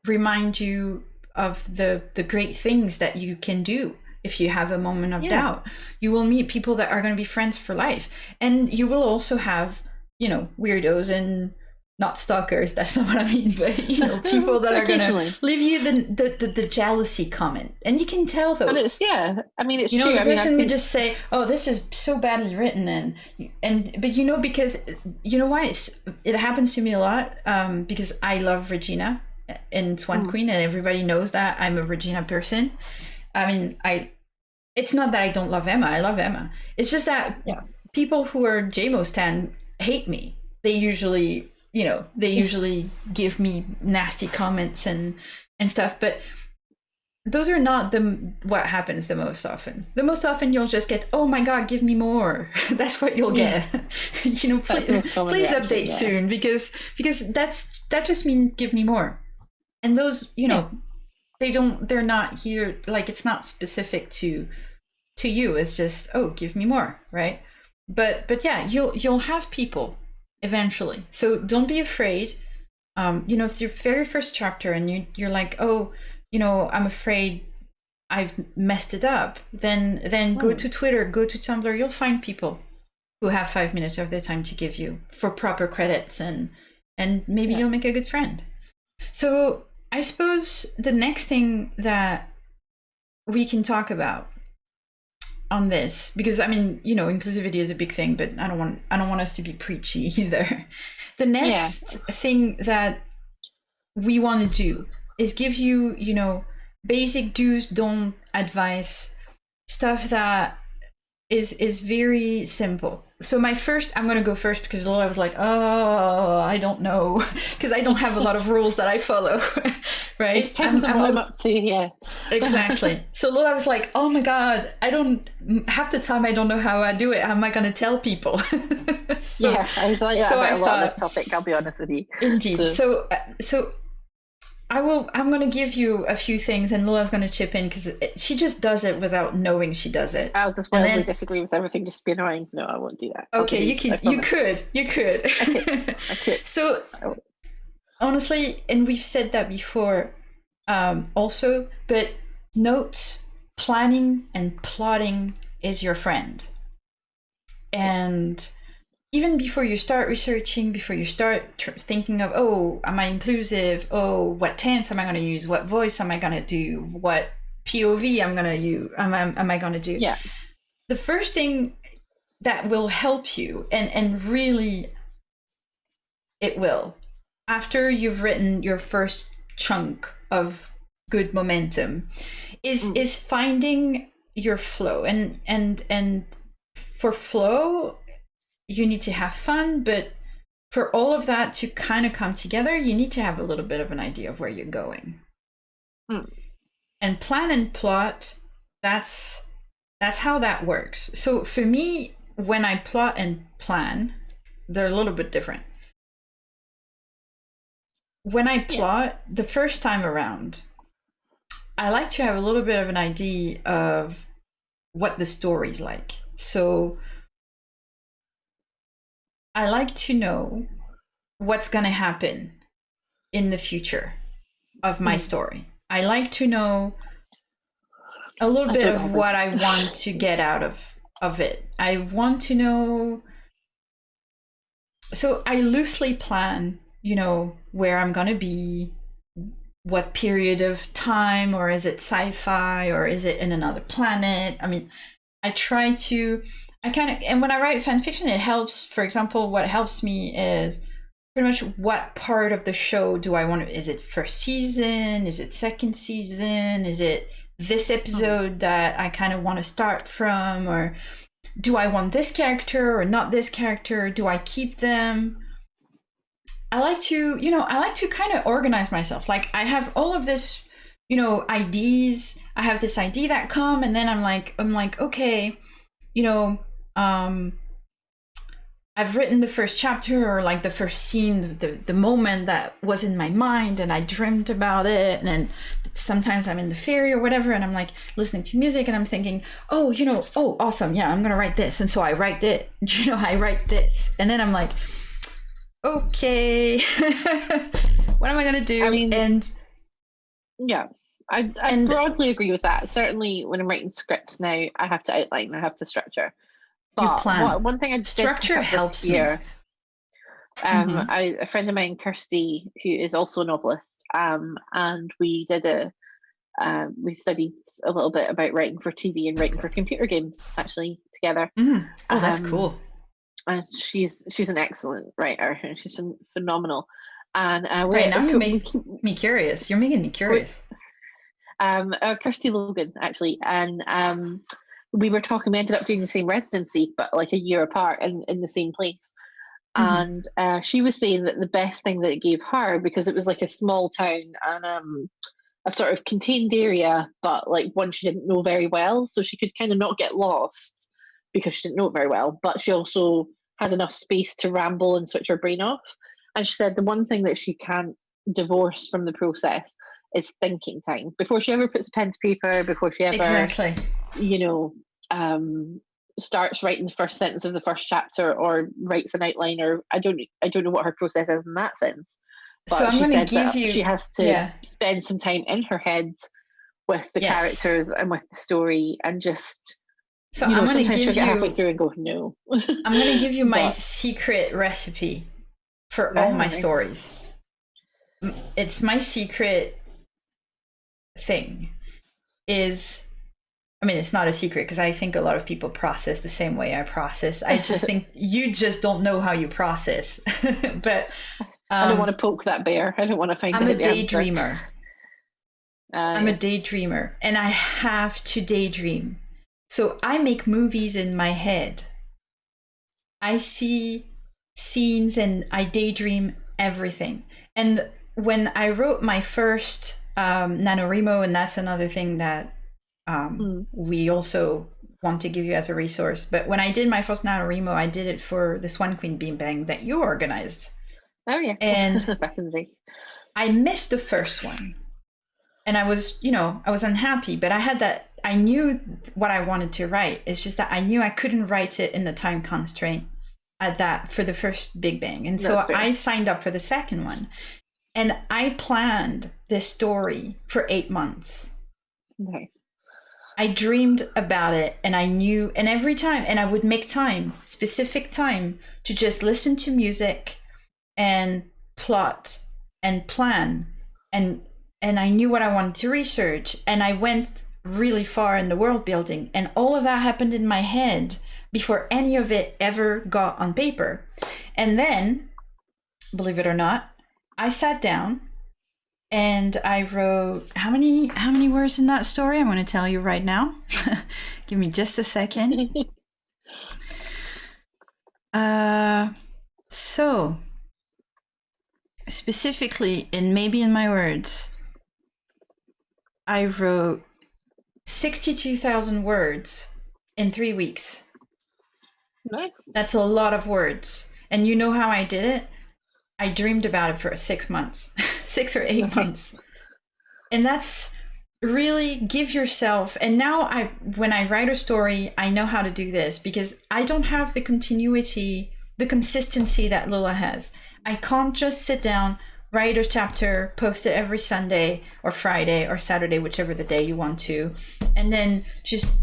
remind you of the great things that you can do if you have a moment of doubt. You will meet people that are going to be friends for life. And you will also have, weirdos and not stalkers, that's not what I mean, but people that are gonna leave you the jealousy comment, and you can tell those. And it's it's true. The person would just say, "Oh, this is so badly written," but because why it happens to me a lot, because I love Regina in Swan Queen, and everybody knows that I'm a Regina person. I mean, it's not that I don't love Emma. I love Emma. It's just that people who are JMO stan hate me. They usually give me nasty comments and stuff, but those are not what happens the most often. The most often you'll just get, "Oh my God, give me more." That's what you'll get. Please update soon, because that just means give me more. And those, they're not here, like it's not specific to you. It's just, "Oh, give me more," right? But yeah, you'll have people eventually. So don't be afraid. If it's your very first chapter and you're like, "Oh, I'm afraid I've messed it up," then go to Twitter, go to Tumblr. You'll find people who have 5 minutes of their time to give you for proper credits, and maybe you'll make a good friend. So I suppose the next thing that we can talk about on this, because inclusivity is a big thing, but I don't want us to be preachy either. The next thing that we want to do is give you basic do's, don't advice, stuff that is very simple. So I'm going to go first, because Lola was like, "Oh, I don't know," because I don't have a lot of rules that I follow, right? It depends on what I'm up to, yeah. Exactly. So Lola was like, "Oh my God, half the time I don't know how I do it. How am I going to tell people?" I was like, I a lot on this topic, I'll be honest with you. Indeed. So I'm going to give you a few things, and Lola's going to chip in, because she just does it without knowing she does it. I'll just wildly disagree with everything, just be annoying. No, I won't do that. Okay, you could. Okay. So honestly, and we've said that before, also, but notes, planning, and plotting is your friend. And even before you start researching, before you start thinking of, "Oh, am I inclusive? Oh, what tense am I going to use? What voice am I going to do? What POV am I going to use? Am I going to do?" Yeah. The first thing that will help you, and really it will, after you've written your first chunk of good momentum, is finding your flow. And for flow, you need to have fun, but for all of that to kind of come together, you need to have a little bit of an idea of where you're going. And plan and plot, that's how that works. So for me, when I plot and plan, they're a little bit different. When I plot the first time around, I like to have a little bit of an idea of what the story's like. So I like to know what's going to happen in the future of my story. I like to know a little bit of what I want to get out of it. I want to know. So I loosely plan, where I'm going to be, what period of time, or is it sci-fi, or is it in another planet? I mean, and when I write fan fiction, it helps. For example, what helps me is pretty much what part of the show do I want to, is it first season? Is it second season? Is it this episode that I kind of want to start from? Or do I want this character or not this character? Do I keep them? I like to kind of organize myself. Like, I have all of this, ideas. I have this idea that come, and then I'm like, okay, I've written the first chapter or like the first scene, the moment that was in my mind, and I dreamt about it. And then sometimes I'm in the ferry or whatever, and I'm like listening to music, and I'm thinking, oh, oh, awesome, yeah, I'm gonna write this. And so I write it, I write this, and then I'm like, okay, what am I gonna do? I mean, and yeah, I broadly agree with that. Certainly, when I'm writing scripts now, I have to outline, I have to structure. you But plan. one thing I did Structure pick up helps this year, Mhm. a friend of mine, Kirsty, who is also a novelist, and we did we studied a little bit about writing for TV and writing for computer games actually together. Oh, that's Um, cool. and she's an excellent writer, and she's phenomenal. And Right, now you we make me curious. You're making me curious. Kirsty Logan actually, and we were talking. We ended up doing the same residency, but like a year apart in the same place. Mhm. And she was saying that the best thing that it gave her, because it was like a small town and a sort of contained area, but like one she didn't know very well, so she could kind of not get lost because she didn't know it very well, but she also had enough space to ramble and switch her brain off. And she said the one thing that she can't divorce from the process is thinking time. Before she ever puts a pen to paper, before she ever, Exactly. you know, starts writing the first sentence of the first chapter or writes an outline, or I don't know what her process is in that sense. So But I'm she going to said give that you, she has to yeah, spend some time in her head with the yes. characters and with the story, and just, So I'm going to sometimes she'll give get halfway you, through and go no. I'm going to give you my But secret recipe for all my nice. stories. It's my secret thing is, I mean, it's not a secret because I think a lot of people process the same way I process. I just think you just don't know how you process. But I don't want to poke that bear. I don't want to find I'm out a the answer. daydreamer. I'm a Yeah. daydreamer, and I have to daydream. So I make movies in my head. I see scenes and I daydream everything. And when I wrote my first NaNoWriMo, and that's another thing that we also want to give you as a resource. But when I did my first NaNoWriMo, I did it for the Swan Queen Beanbang that you organized. Oh yeah. And Back in the day. I missed the first one. And I was, I was unhappy, but I knew what I wanted to write. It's just that I knew I couldn't write it in the time constraint at that for the first Big Bang. And so I signed up for the second one. And I planned this story for 8 months. Nice. I dreamed about it, and I knew, and every time, and I would make time, specific time, to just listen to music and plot and plan, and I knew what I wanted to research, and I went really far in the world building, and all of that happened in my head before any of it ever got on paper. And then, believe it or not, I sat down and I wrote how many words in that story? I'm going to tell you right now. Give me just a second. So specifically, maybe in my words, I wrote 62,000 words in 3 weeks. Nice. That's a lot of words. And you know how I did it? I dreamed about it for 6 months, 6 or 8 months. And that's really give yourself, and now when I write a story, I know how to do this because I don't have the continuity, the consistency that Lola has. I can't just sit down, write a chapter, post it every Sunday or Friday or Saturday, whichever the day you want to, and then just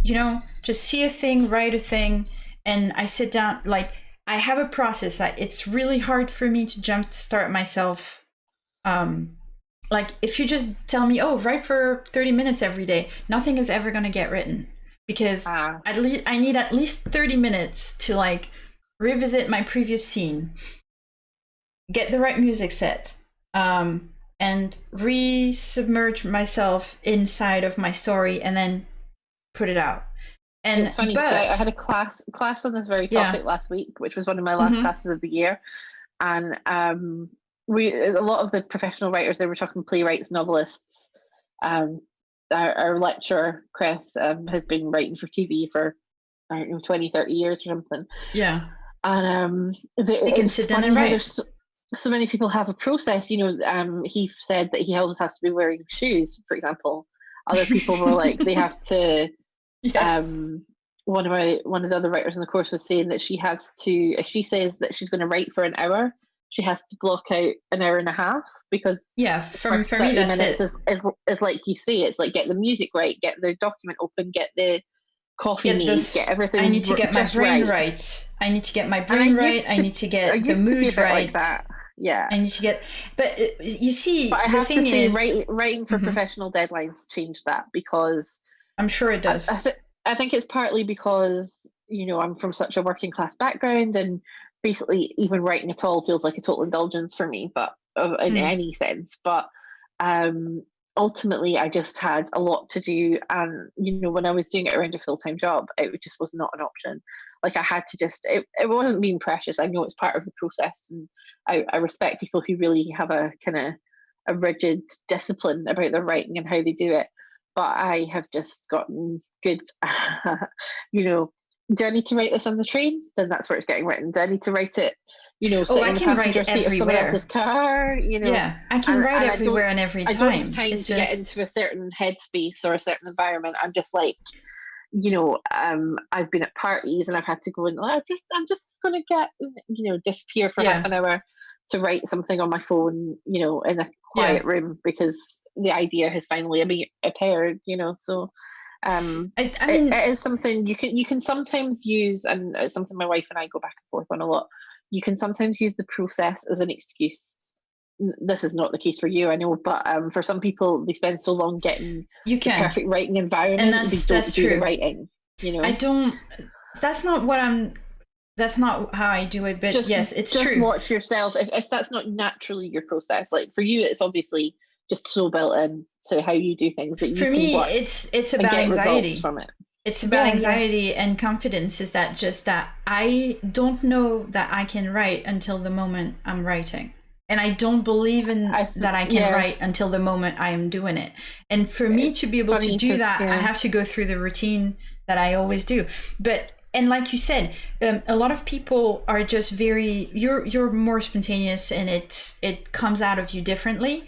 see a thing, write a thing, and I sit down. Like, I have a process that it's really hard for me to jumpstart myself. Like, if you just tell me, oh, write for 30 minutes every day, nothing is ever going to get written because at least I need at least 30 minutes to like revisit my previous scene, get the right music set, and re-submerge myself inside of my story and then put it out. And it's funny because I had a class on this very topic last week, which was one of my last classes of the year, and a lot of the professional writers, they were talking playwrights, novelists. Our lecturer, Chris, has been writing for TV for, I don't know, 20, 30 years or something. Yeah. And You can it's sit down funny and how write. there's so many people have a process. He said that he always has to be wearing shoes, for example. Other people were like they have to. Yeah. One of the other writers in the course was saying that she has to, if she says that she's going to write for an hour, she has to block out an hour and a half, because Yeah, the for first me 30 that's minutes it. is like you say, it's like get the music right, get the document open, get the coffee Get made, this get I everything need to get my just brain right. right. I need to get my And brain right. I need to I get the used to be a mood bit like right. that, yeah. I need to get, but you see, But I the have to thing say, is, writing for Mhm. professional deadlines changed that, because I'm sure it I, I, does. th- I think it's partly because I'm from such a working class background, and basically even writing at all feels like a total indulgence for me, but in Mm. any sense. But um, ultimately, I just had a lot to do, and when I was doing it around a full time job, it just was not an option. Like I had to just it wasn't being precious. I know it's part of the process, and I respect people who really have a kind of a rigid discipline about their writing and how they do it, but I have just gotten good. you know, do I need to write this on the train? Then that's where it's getting written. Do I need to write it, Oh, sitting I in the can write passenger seat of someone else's everywhere. car? Yeah, I can And write I don't everywhere and every I don't have time. time It's to get just, into a certain headspace or a certain environment. I'm just like, I've been at parties and I've had to go and I'm just going to get, disappear for half yeah, an hour to write something on my phone, in a yeah. quiet room, because the idea has finally appeared. So I it, mean, it is something you can sometimes use, and it's something my wife and I go back and forth on a lot. You can sometimes use the process as an excuse. This is not the case for you, I know, but for some people, they spend so long getting you the can, perfect writing and environment, they don't that's do the true. writing. I don't. That's not what I'm. That's not how I do it. But just yes, it's just true. watch yourself. If that's not naturally your process, like for you, it's obviously just so built in to how you do things that you For can me, work it's and about get results anxiety. from it. It's about Yeah. anxiety and confidence. Is that just that I don't know that I can write until the moment I'm writing. And I don't believe in that I can Yeah, write until the moment I am doing it. And for me to be it's able to funny do because that, I have to go through the routine that I always do. But and like you said, a lot of people are just very you're more spontaneous, and it comes out of you differently.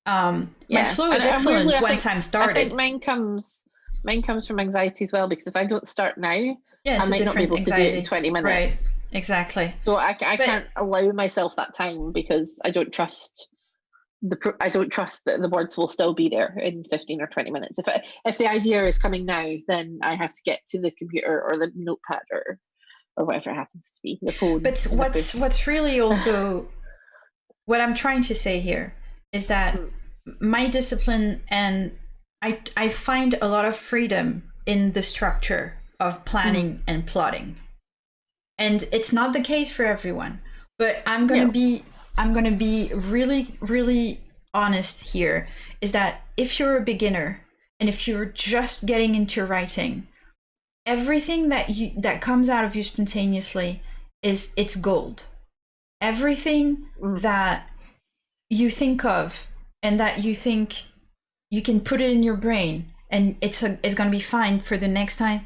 My yeah, flow is and weirdly, excellent once I'm I think started. mine comes from anxiety as well, because if I don't start now, Yeah, I it's a might not be different able to do it in anxiety. 20 Right. minutes. Exactly. So I But can't allow myself that time, because I don't trust that the words will still be there in 15 or 20 minutes. If the idea is coming now, then I have to get to the computer or the notepad, or whatever it happens to be, the phone, but the push. what's really also what I'm trying to say here is that Mm, my discipline, and I find a lot of freedom in the structure of mm, planning and plotting. And it's not the case for everyone. But yeah, I'm going to be really really honest here, is that if you're a beginner and if you're just getting into writing, everything that comes out of you spontaneously it's gold. Everything mm, that you think of and that you think you can put it in your brain and it's going to be fine for the next time,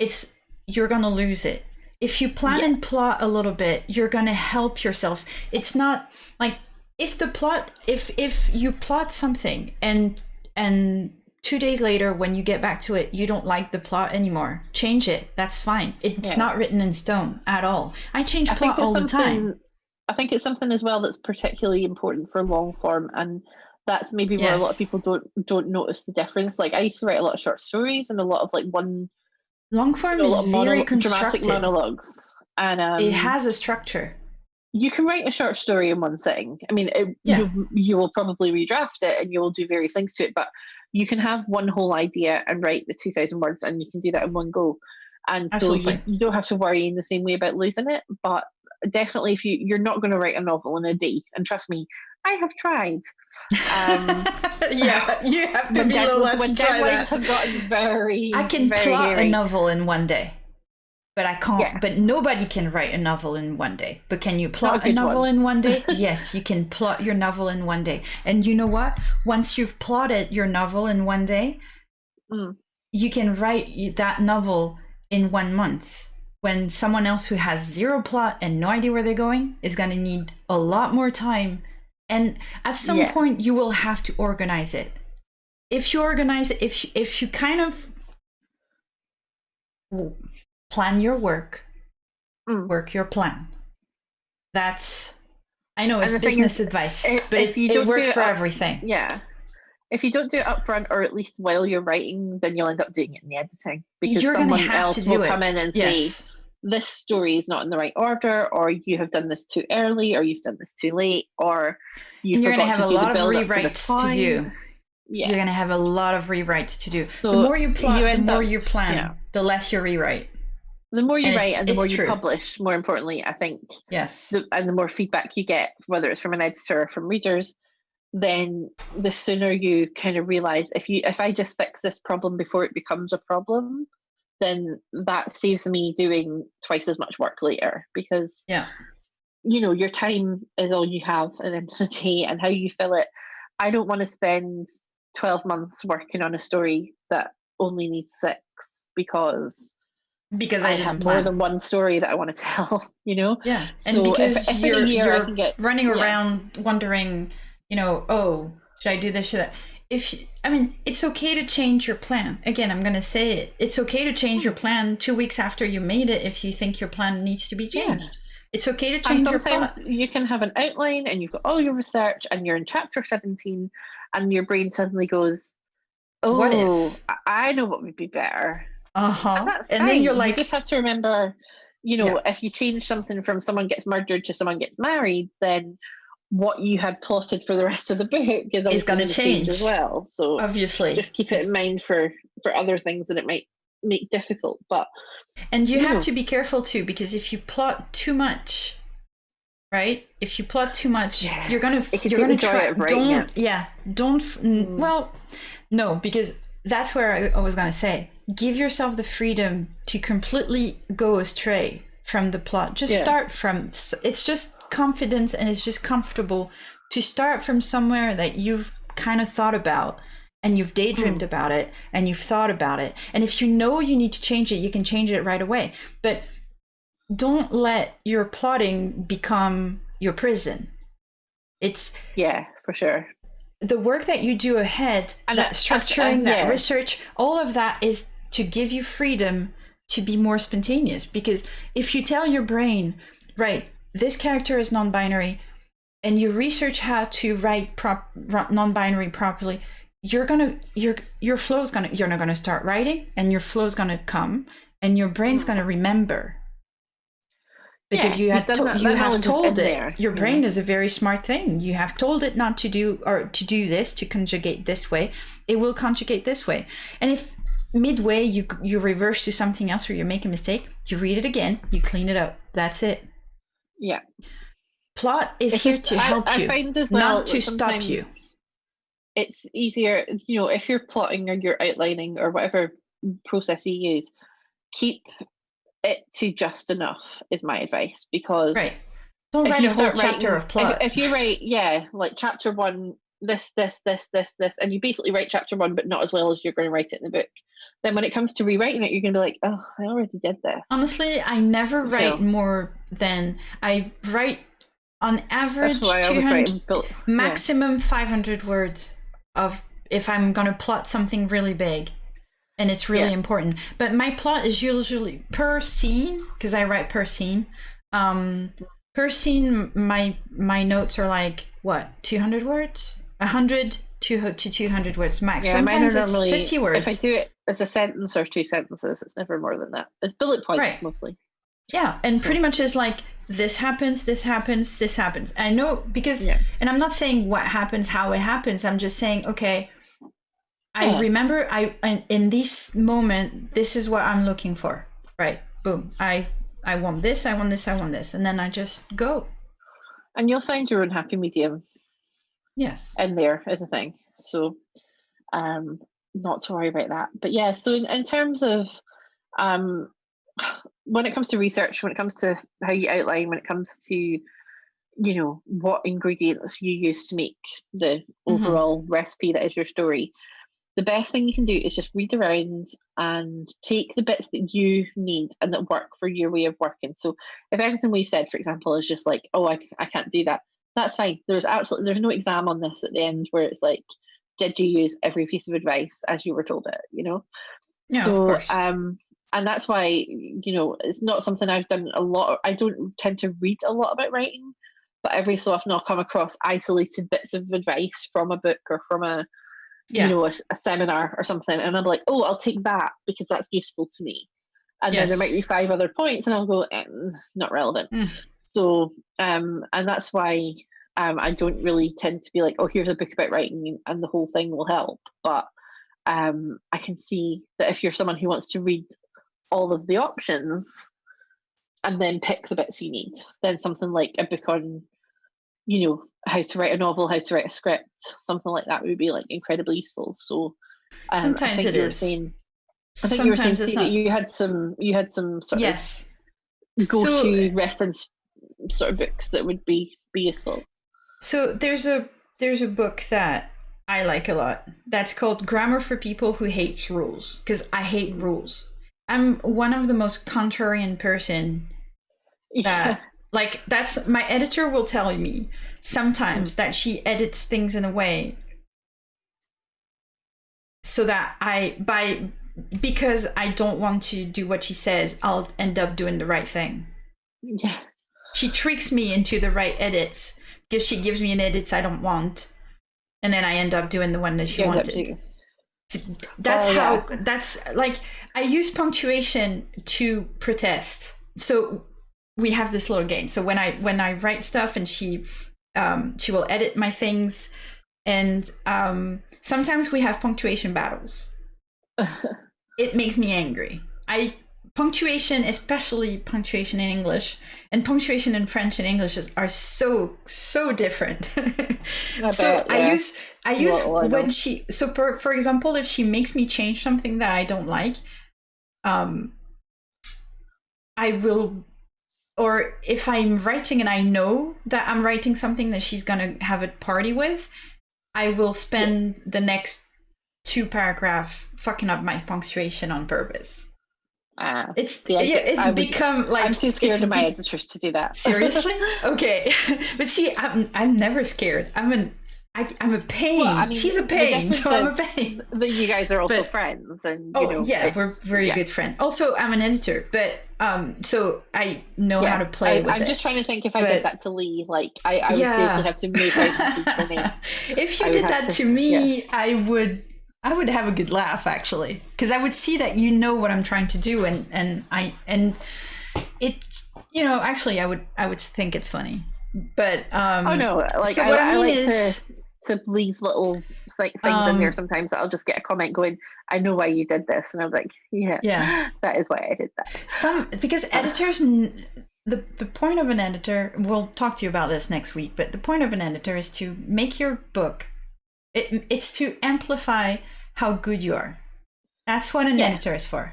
it's you're going to lose it. If you plan yeah, and plot a little bit, you're going to help yourself. It's not like if you plot something and 2 days later when you get back to it you don't like the plot anymore, change it. That's fine. It's yeah. not written in stone at all. I change I think plot it's all the time. something. I think it's something as well that's particularly important for long form, and that's maybe where a lot of Yes, people don't notice the difference. Like I used to write a lot of short stories and a lot of like one, long form a is lot of very dramatic constructed. monologues, and It has a structure. you can write a short story in one sitting. I mean, Yeah, you will probably redraft it and you will do various things to it, but you can have one whole idea and write the 2,000 words, and you can do that in one go. And so absolutely. you don't have to worry in the same way about losing it. But definitely, if you're not going to write a novel in a day, and trust me, I have tried. Um, Yeah, you have to be Lola to when try deadlines that. have gotten I very, can very plot a hairy, novel in one day, but I can't. yeah, But nobody can write a novel in one day. But can you not a plot a good novel one. in one day? Yes, you can plot your novel in one day. And you know what? Once you've plotted your novel in one day, Mm, you can write that novel in 1 month. when someone else who has zero plot and no idea where they're going is going to need a lot more time. And at some point, you will have to organize it. If you organize it, if you kind of plan your work, work your plan. That's, I know it's business advice, but it works for everything. Yeah. If you don't do it up front, or at least while you're writing, then you'll end up doing it in the editing, because someone else will come in and say, this story is not in the right order, or you have done this too early, or you've done this too late, or you're going to have a lot of rewrites to do. Yeah. You're going to have a lot of rewrites to do. So the more you plot, the more you plan, the less you rewrite. The more you write and the more you publish, more importantly, I think. Yes. And the more feedback you get, whether it's from an editor or from readers, then the sooner you kind of realize, if I just fix this problem before it becomes a problem, then that saves me doing twice as much work later, because your time is all you have at the end of the day, and how you fill it. I don't want to spend 12 months working on a story that only needs 6 because I have more than one story that I want to tell, Yeah. And so because if you're, in a year you're I can get, running around wondering, oh, should I do this? Should I? It's okay to change your plan. Again, I'm going to say it. It's okay to change your plan 2 weeks after you made it if you think your plan needs to be changed. Yeah. It's okay to change your plan. Sometimes you can have an outline and you've got all your research and you're in chapter 17 and your brain suddenly goes, oh, what if? I know what would be better. And that's fine. Then you're like, you just have to remember, if you change something from someone gets murdered to someone gets married, then what you had plotted for the rest of the book is going to change as well. So obviously, just keep it in mind for other things that it might make difficult. And you have to be careful too, because if you plot too much, right? If you plot too much, you're gonna try. Well, no, because that's where I was gonna say, give yourself the freedom to completely go astray from the plot. Just start from. It's just confidence, and it's just comfortable to start from somewhere that you've kind of thought about, and you've daydreamed about it, and you've thought about it. And if you know you need to change it, you can change it right away. But don't let your plotting become your prison. It's for sure. The work that you do ahead, and that structuring, that research, all of that is to give you freedom to be more spontaneous. Because if you tell your brain, right, this character is non-binary, and you research how to write non-binary properly, you're not gonna start writing, and your flow's gonna come, and your brain's gonna remember, because you have told it. Your brain is a very smart thing. You have told it not to do, or to do this, to conjugate this way. It will conjugate this way. And if midway you reverse to something else, or you make a mistake, you read it again, you clean it up. That's it. Yeah. Plot is here to help you, not to stop you. It's easier, if you're plotting or you're outlining or whatever process you use, keep it to just enough is my advice. Because don't write a whole chapter of plot. If you write, like chapter 1, this, and you basically write chapter 1 but not as well as you're going to write it in the book, then when it comes to rewriting it, you're going to be like, oh, I already did this. Honestly, I never write more than I write on average 200, maximum 500 words of, if I'm going to plot something really big and it's really important. But my plot is usually per scene, because I write per scene. Per scene, my notes are like, what, 200 words? 100 to 200 words max. Sometimes it's 50 words. If I do it as a sentence or 2 sentences, it's never more than that. It's bullet points mostly. Yeah, and pretty much is like, this happens, this happens, this happens. I know, because, and I'm not saying what happens, how it happens. I'm just saying, okay, I remember in this moment, this is what I'm looking for. Right, boom. I want this, I want this, I want this. And then I just go. And you'll find your own happy medium. Yes. In there is a thing. So not to worry about that. But yeah, so in terms of when it comes to research, when it comes to how you outline, when it comes to what ingredients you use to make the overall recipe that is your story, the best thing you can do is just read around and take the bits that you need and that work for your way of working. So if everything we've said, for example, is just like, oh, I can't do that, that's fine. There's no exam on this at the end where it's like, did you use every piece of advice as you were told it, you know? Yeah, of So, course. and that's why, you know, it's not something I've done a lot. I don't tend to read a lot about writing, but every so often I'll come across isolated bits of advice from a book or from you Yeah. know, a seminar or something, and I'm like, oh, I'll take that because that's useful to me. And then there might Yes. be 5 other points, and I'll go, not relevant. Mm. So, and that's why I don't really tend to be like, oh, here's a book about writing, and the whole thing will help. But I can see that if you're someone who wants to read all of the options and then pick the bits you need, then something like a book on, you know, how to write a novel, how to write a script, something like that would be like incredibly useful. So I Sometimes think it you were is. saying, I think you were saying Sometimes it's too that not. you had some sort of Yes. So go-to reference sort of books that would be useful. so there's a book that I like a lot. That's called Grammar for People Who Hate Rules, because I hate rules. I'm one of the most contrarian person Yeah. that, like, that's my editor will tell me sometimes that she edits things in a way so that because I don't want to do what she says, I'll end up doing the right thing. Yeah. She tricks me into the right edits because she gives me an edits I don't want, and then I end up doing the one that she wanted. That's how. That's like, I use punctuation to protest. So we have this little game. So when I write stuff and she will edit my things, and sometimes we have punctuation battles. It makes me angry. Punctuation, especially punctuation in English and punctuation in French and English, are so different. I use when she, so for example, if she makes me change something that I don't like, I will, or if I'm writing and I know that I'm writing something that she's gonna have a party with, I will spend the next 2 paragraphs fucking up my punctuation on purpose. It's become like, I'm too scared of my editors to do that. Seriously? Okay. But see, I'm never scared. I'm a pain. Well, I mean, she's a pain, so I'm a pain. That you guys are also friends, and you know, yeah, we're very good friends. Also, I'm an editor, but so I know how to play with it. I'm just trying to think if I did that to Lee, like I would seriously have to move out and teach my name. If you did that to me, I would have a good laugh, actually, because I would see that you know what I'm trying to do, and it, you know, actually I would think it's funny, but oh no, like, so what I mean is to leave little like things in there sometimes that I'll just get a comment going, I know why you did this, and I'm like, yeah, that is why I did that. Because editors, the point of an editor, we'll talk to you about this next week, but the point of an editor is to make your book, it's to amplify how good you are. That's what an editor is for.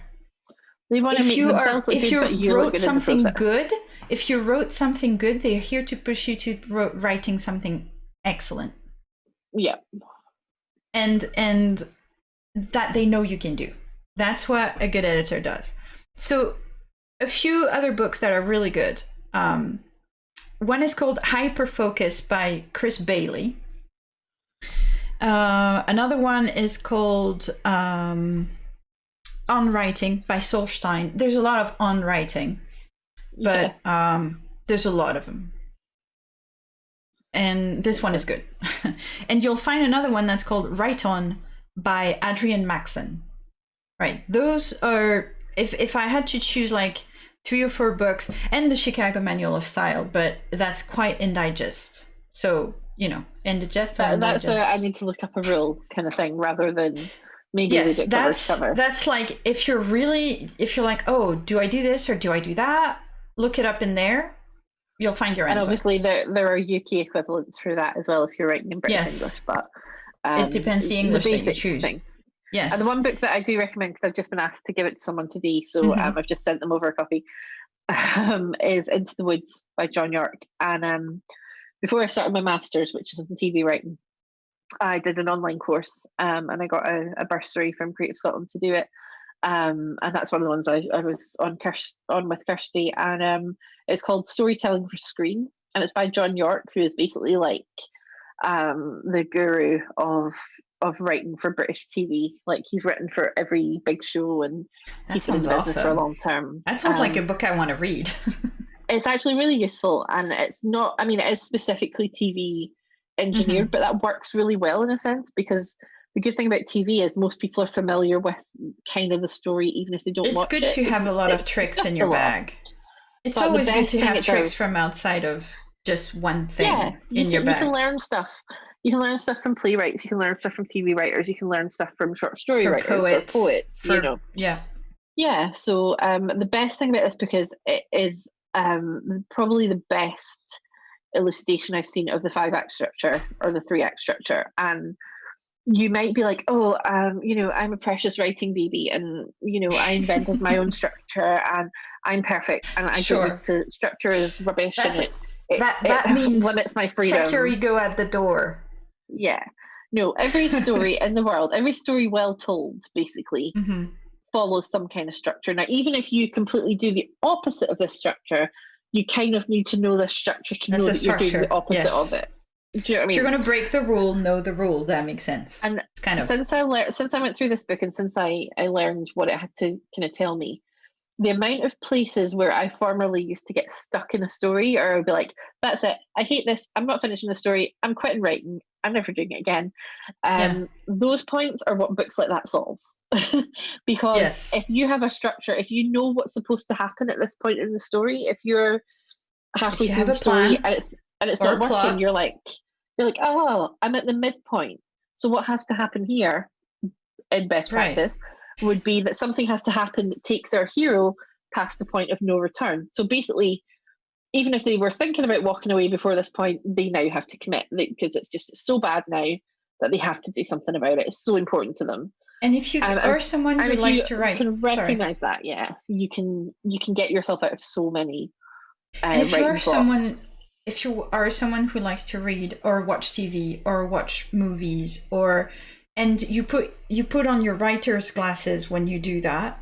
They want to make themselves look good, but you look good in the process. If you wrote something good, they're here to push you to writing something excellent. Yeah. And that they know you can do. That's what a good editor does. So a few other books that are really good. One is called Hyperfocus by Chris Bailey. Another one is called On Writing by Solstein. There's a lot of on writing, but there's a lot of them. And this one is good. And you'll find another one that's called Write On by Adrian Maxon. Right. Those are, if I had to choose like 3 or 4 books, and the Chicago Manual of Style, but that's quite indigest. So, you know, indigest or indigest. That's I need to look up a rule kind of thing rather than maybe read it cover to cover. That's like, if you're like, oh, do I do this or do I do that? Look it up in there. You'll find your answer. And obviously there are UK equivalents for that as well if you're writing in British English, but it depends the English that you choose. Thing. Yes. And the one book that I do recommend, because I've just been asked to give it to someone today, so I've just sent them over a copy, is Into the Woods by John York. And before I started my master's, which is in TV writing, I did an online course, and I got a bursary from Creative Scotland to do it. And that's one of the ones I was on with Kirsty, and it's called Storytelling for Screen, and it's by John York, who is basically like the guru of writing for British TV. Like, he's written for every big show, and he's been in the business for a long term. That sounds like a book I want to read. It's actually really useful, and it's not, I mean, it is specifically TV engineered, but that works really well in a sense, because the good thing about TV is most people are familiar with kind of the story, even if they don't watch it. It's good to have a lot of tricks in your bag. It's always good to have tricks from outside of just one thing in your bag. You can learn stuff. You can learn stuff from playwrights. You can learn stuff from TV writers. You can learn stuff from short story writers or poets. You know. Yeah. So the best thing about this book is it is probably the best elucidation I've seen of the 5-act structure or the 3-act structure. And you might be like, oh, you know, I'm a precious writing baby, and you know, I invented my own structure, and I'm perfect, and I don't need to, structure is rubbish. That means limits my freedom. Check your ego at the door. Yeah. No, every story in the world, every story well told, basically, follows some kind of structure. Now, even if you completely do the opposite of this structure, you kind of need to know this structure to know that you're doing the opposite of it. Do you know what I mean? If you're going to break the rule, know the rule. That makes sense. And it's kind of, since I went through this book, and since I learned what it had to kind of tell me, the amount of places where I formerly used to get stuck in a story, or I'd be like, that's it, I hate this, I'm not finishing the story, I'm quitting writing, I'm never doing it again. Those points are what books like that solve. Because if you have a structure, if you know what's supposed to happen at this point in the story, if you're halfway through the story and it's not working, you're like, oh, I'm at the midpoint. So what has to happen here, in best practice, would be that something has to happen that takes our hero past the point of no return. So basically, even if they were thinking about walking away before this point, they now have to commit, because it's so bad now that they have to do something about it. It's so important to them. And if you are someone who likes to write, you can recognize that, you can get yourself out of so many. And if you are someone who likes to read or watch TV or watch movies, and you put on your writer's glasses when you do that,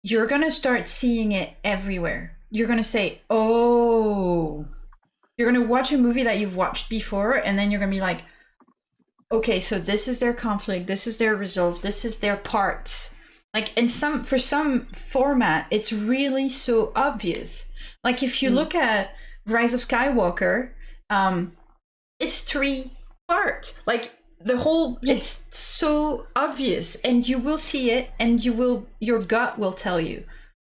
you're gonna start seeing it everywhere. You're gonna say, oh, you're gonna watch a movie that you've watched before, and then you're gonna be like, okay, so this is their conflict, this is their resolve, this is their parts. Like, for some format, it's really so obvious. Like, if you look at Rise of Skywalker, it's 3 parts. Like, the whole, it's so obvious, and you will see it, and your gut will tell you.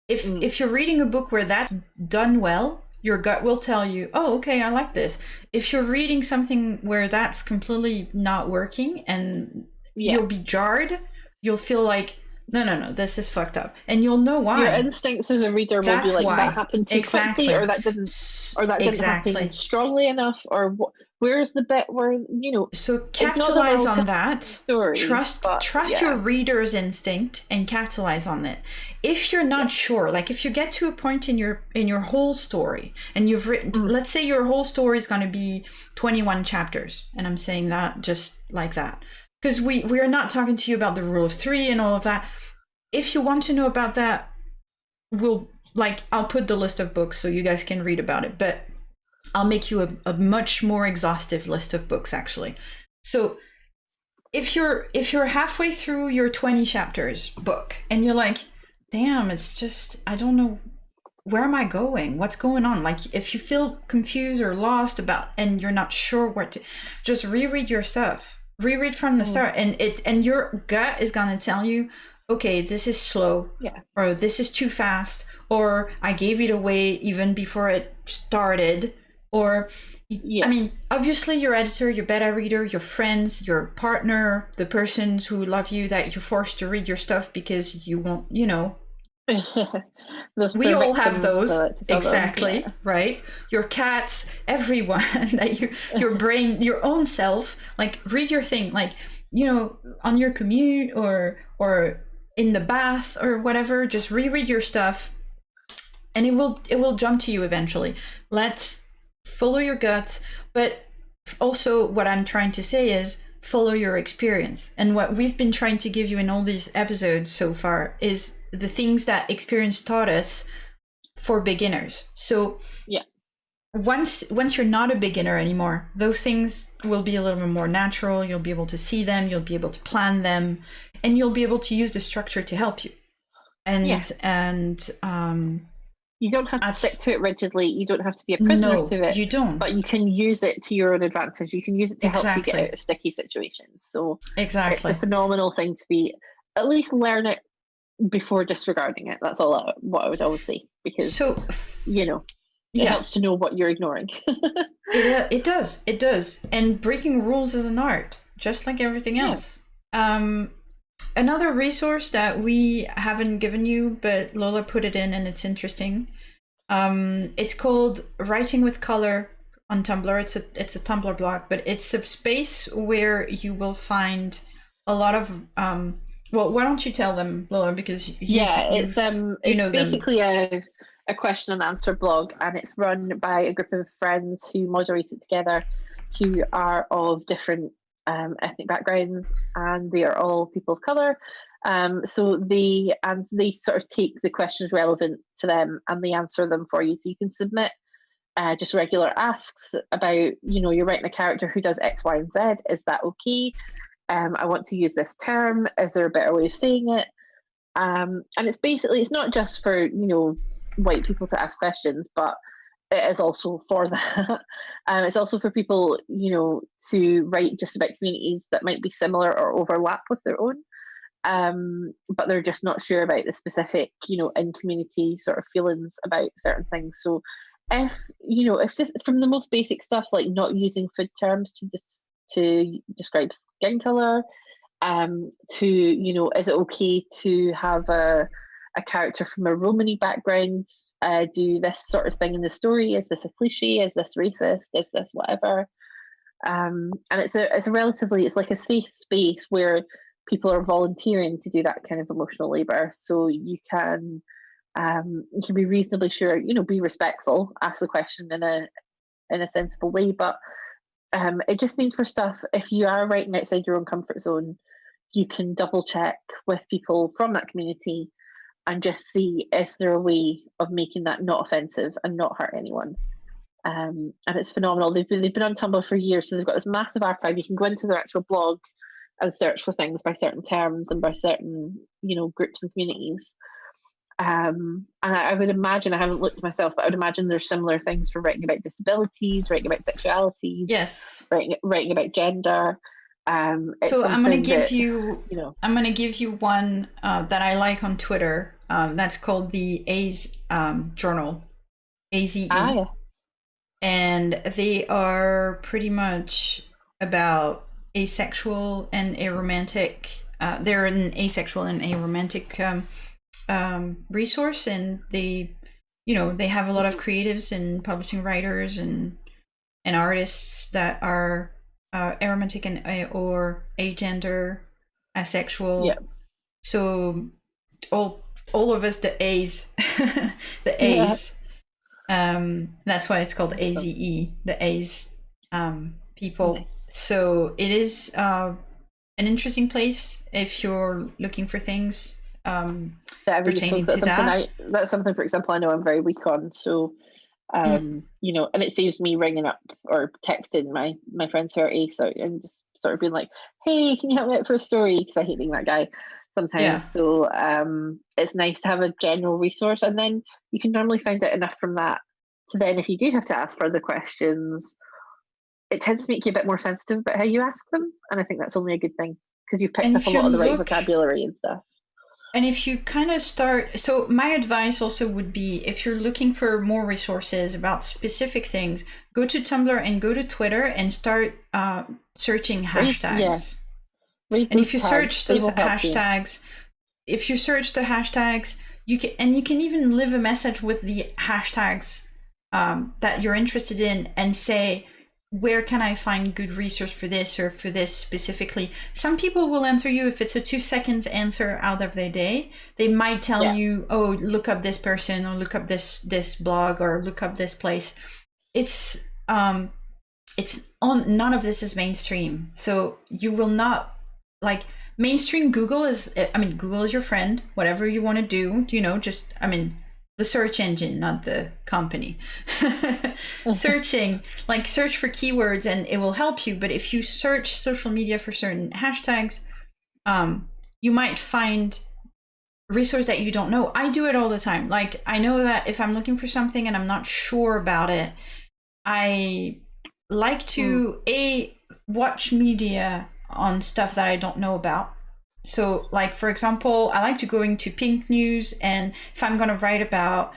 If you're reading a book where that's done well, your gut will tell you, oh, okay, I like this. If you're reading something where that's completely not working, and you'll be jarred, you'll feel like, no, this is fucked up, and you'll know why. Your instincts as a reader will be like, that happened too quickly, or that didn't happen strongly enough, or where's the bit where, you know. So capitalize on that story. Trust your reader's instinct and capitalize on it. If you're not sure, like if you get to a point in your whole story, and you've written, let's say your whole story is going to be 21 chapters, and I'm saying that just like that, because we are not talking to you about the rule of 3 and all of that. If you want to know about that, I'll put the list of books so you guys can read about it, but I'll make you a much more exhaustive list of books, actually. So if you're halfway through your 20 chapters book, and you're like, damn, it's just, I don't know, where am I going? What's going on? Like, if you feel confused or lost and you're not sure what to, just reread your stuff. Reread from the start, and your gut is gonna tell you, okay, this is slow, or this is too fast, or I gave it away even before it started, or I mean, obviously your editor, your beta reader, your friends, your partner, the persons who love you that you're forced to read your stuff because you won't, you know. We all have those, exactly, right? Your cats, everyone, that your brain, your own self, like, read your thing, like, you know, on your commute or in the bath or whatever, just reread your stuff, and it will jump to you eventually. Let's follow your guts, but also what I'm trying to say is, follow your experience. And what we've been trying to give you in all these episodes so far is the things that experience taught us for beginners. So yeah, once you're not a beginner anymore, those things will be a little bit more natural. You'll be able to see them, you'll be able to plan them, and you'll be able to use the structure to help you. And you don't have to stick to it rigidly. You don't have to be a prisoner to it. You don't. But you can use it to your own advantage. You can use it to help you get out of sticky situations. So it's a phenomenal thing to be, at least learn it before disregarding it. That's all what I would always say, because it helps to know what you're ignoring. It does. And breaking rules is an art, just like everything else. Another resource that we haven't given you, but Lola put it in and it's interesting. It's called Writing with Color on Tumblr. It's a Tumblr blog, but it's a space where you will find a lot of well, why don't you tell them, Lola, because it's basically a question and answer blog, and it's run by a group of friends who moderate it together, who are of different ethnic backgrounds, and they are all people of color. So they sort of take the questions relevant to them and they answer them for you. So you can submit just regular asks about, you're writing a character who does X, Y, and Z. Is that okay? I want to use this term. Is there a better way of saying it? And it's not just for, white people to ask questions, but it is also for that. It's also for people, to write just about communities that might be similar or overlap with their own, but they're just not sure about the specific, in community sort of feelings about certain things. So if, it's just from the most basic stuff, like not using food terms to describe skin color, to, is it okay to have a character from a Romani background do this sort of thing in the story? Is this a cliche? Is this racist? Is this whatever? And it's like a safe space where people are volunteering to do that kind of emotional labor. So you can be reasonably sure, be respectful, ask the question in a sensible way. But it just means for stuff, if you are writing outside your own comfort zone, you can double check with people from that community and just see, is there a way of making that not offensive and not hurt anyone? And it's phenomenal. They've been on Tumblr for years, so they've got this massive archive. You can go into their actual blog and search for things by certain terms and by certain, groups and communities. And I would imagine, I haven't looked myself, but I would imagine there's similar things for writing about disabilities, writing about sexuality, writing about gender. So I'm gonna give you one that I like on Twitter. That's called the A's Journal, AZE, and they are pretty much about asexual and aromantic. They're an asexual and aromantic resource, and they have a lot of creatives and publishing writers and artists that are aromantic and or agender, asexual. Yeah. So all of us, the A's, the A's. That's why it's called AZE, the A's people. Nice. So it is an interesting place if you're looking for things pertaining to that. That's something, for example, I know I'm very weak on. So and it saves me ringing up or texting my friends who are ace out and just sort of being like, hey, can you help me out for a story, because I hate being that guy sometimes. So it's nice to have a general resource, and then you can normally find out enough from that to then, if you do have to ask further questions, it tends to make you a bit more sensitive about how you ask them, and I think that's only a good thing, because you've picked up a lot of the right vocabulary and stuff. And if you kind of start, so my advice also would be, if you're looking for more resources about specific things, go to Tumblr and go to Twitter and start searching hashtags. And if you search those hashtags, you can even leave a message with the hashtags that you're interested in and say, where can I find good research for this or for this specifically? Some people will answer you if it's a 2 seconds answer out of their day. They might tell you, oh, look up this person, or look up this blog, or look up this place. It's it's on, none of this is mainstream. So you will not, like, mainstream Google is, I mean, Google is your friend, whatever you want to do, you know, just, I mean, the search engine, not the company. Searching, like, search for keywords and it will help you. But if you search social media for certain hashtags, you might find resource that you don't know. I do it all the time. Like, I know that if I'm looking for something and I'm not sure about it, I like to watch media on stuff that I don't know about. So, like, for example, I like to go into Pink News, and if I'm going to write about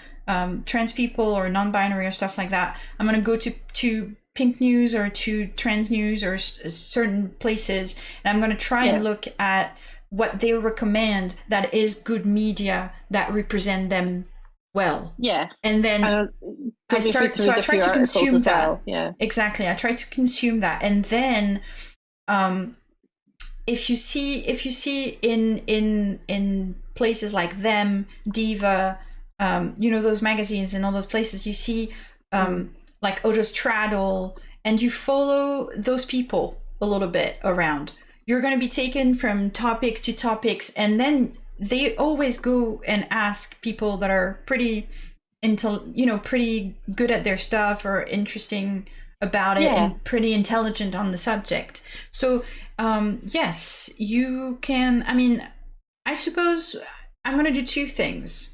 trans people or non-binary or stuff like that, I'm going to go to Pink News or to Trans News or certain places, and I'm going to try and look at what they recommend that is good media that represent them well. Yeah. And then I try to consume that. Well. Yeah. Exactly. I try to consume that. And then if you see in places like Them, Diva, you know, those magazines and all those places, you see like Autostraddle, and you follow those people a little bit around. You're going to be taken from topics to topics, and then they always go and ask people that are pretty good at their stuff or interesting about it and pretty intelligent on the subject. So yes, you can. I mean, I suppose I'm going to do two things,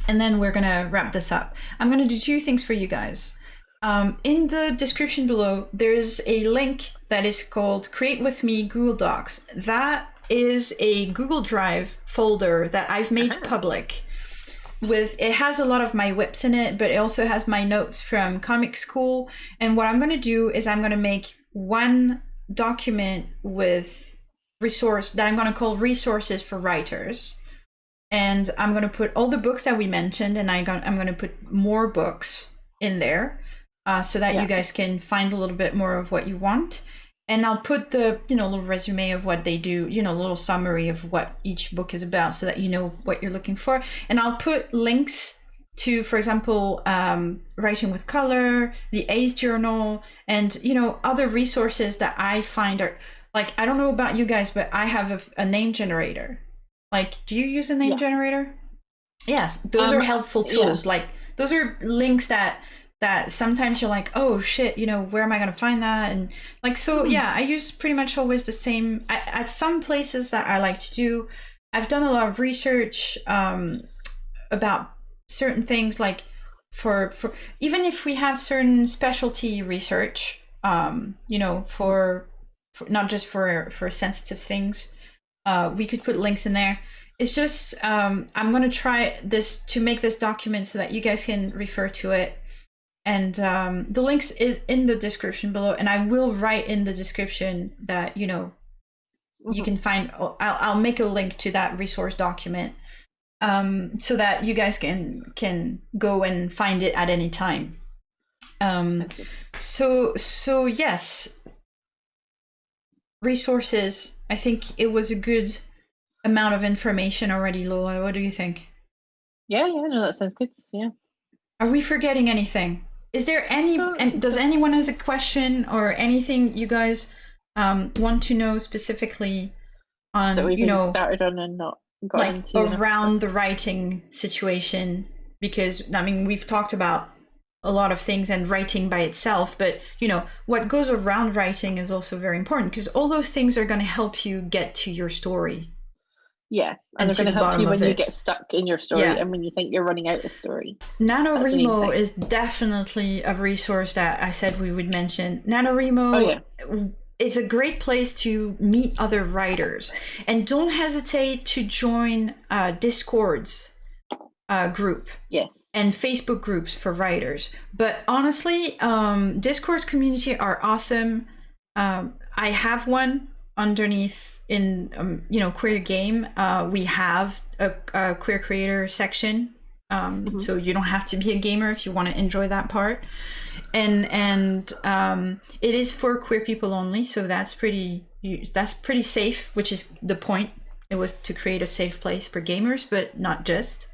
and then we're going to wrap this up. I'm going to do two things for you guys. In the description below, there's a link that is called Create With Me Google Docs. That is a Google Drive folder that I've made public. It has a lot of my whips in it, but it also has my notes from comic school. And what I'm going to do is I'm going to make one document with resource that I'm going to call Resources for Writers. And I'm going to put all the books that we mentioned, and I'm going to put more books in there. So that you guys can find a little bit more of what you want. And I'll put the, little resume of what they do, a little summary of what each book is about so that you know what you're looking for. And I'll put links to, for example, Writing with Color, the ACE Journal, and, other resources that I find are, like, I don't know about you guys, but I have a name generator. Like, do you use a name generator? Yes, those are helpful tools. Like, those are links that sometimes you're like, oh shit, where am I going to find that? And like, so I use pretty much always the same. At some places that I like to do, I've done a lot of research about certain things, like for even if we have certain specialty research, for not just for sensitive things, we could put links in there. It's just I'm going to try to make this document so that you guys can refer to it. And the links is in the description below, and I will write in the description that you can find. I'll make a link to that resource document, so that you guys can go and find it at any time. So yes, resources. I think it was a good amount of information already, Lola. What do you think? Yeah, no, that sounds good. Yeah. Are we forgetting anything? Is there does anyone has a question or anything you guys want to know specifically on, that we've started on and not got like into around the writing situation? Because, I mean, we've talked about a lot of things and writing by itself, but what goes around writing is also very important, because all those things are going to help you get to your story. Yeah, and they're going to help you when you get stuck in your story and when you think you're running out of story. NaNoWriMo is definitely a resource that I said we would mention. NaNoWriMo is a great place to meet other writers. And don't hesitate to join Discord's group. Yes. And Facebook groups for writers. But honestly, Discord's community are awesome. I have one underneath in Queer Game. We have a queer creator section, so you don't have to be a gamer if you want to enjoy that part, and it is for queer people only, so that's pretty safe, which is the point. It was to create a safe place for gamers, but not just.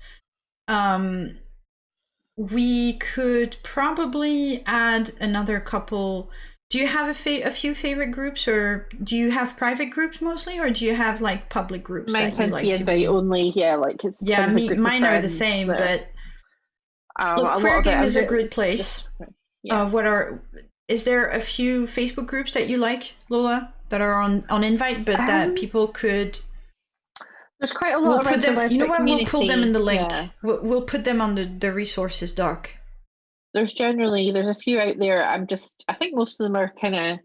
We could probably add another couple Do you have a few favorite groups, or do you have private groups mostly, or do you have like public groups Mine that you tend to like be to invite be? only. Yeah, like it's Yeah, kind of a group of mine are the friends same, that but look, a lot Queer of it. Game I is was a great just place. yeah. Is there a few Facebook groups that you like, Lola, that are on invite, but that Um, people could? there's quite a We'll lot put around the them. You know lesbian what? We'll pull them in community. the link. Yeah, We'll put them on the resources doc. there's a few out there. I think most of them are kind of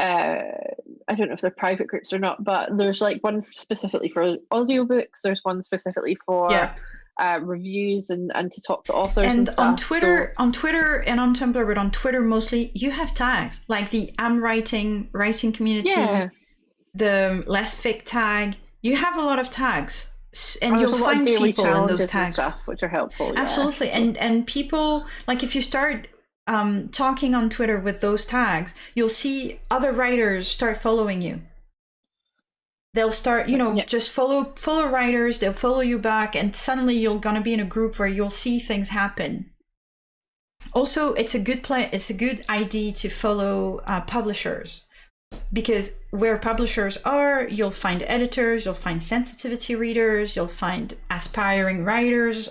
I don't know if they're private groups or not, but there's like one specifically for audiobooks. There's one specifically for Yeah. reviews and to talk to authors and And stuff. on Twitter and on Tumblr, but on Twitter mostly, you have tags like the I'm writing community, yeah, the less fic tag. You have a lot of tags, and there's you'll a lot of find daily people in those challenges and tags. stuff which are helpful. Absolutely, Yeah, and people, like, if you start talking on Twitter with those tags, you'll see other writers start following you. They'll start, just follow writers. They'll follow you back, and suddenly you're gonna be in a group where you'll see things happen. Also, it's a good idea to follow publishers, because where publishers are, you'll find editors, you'll find sensitivity readers, you'll find aspiring writers,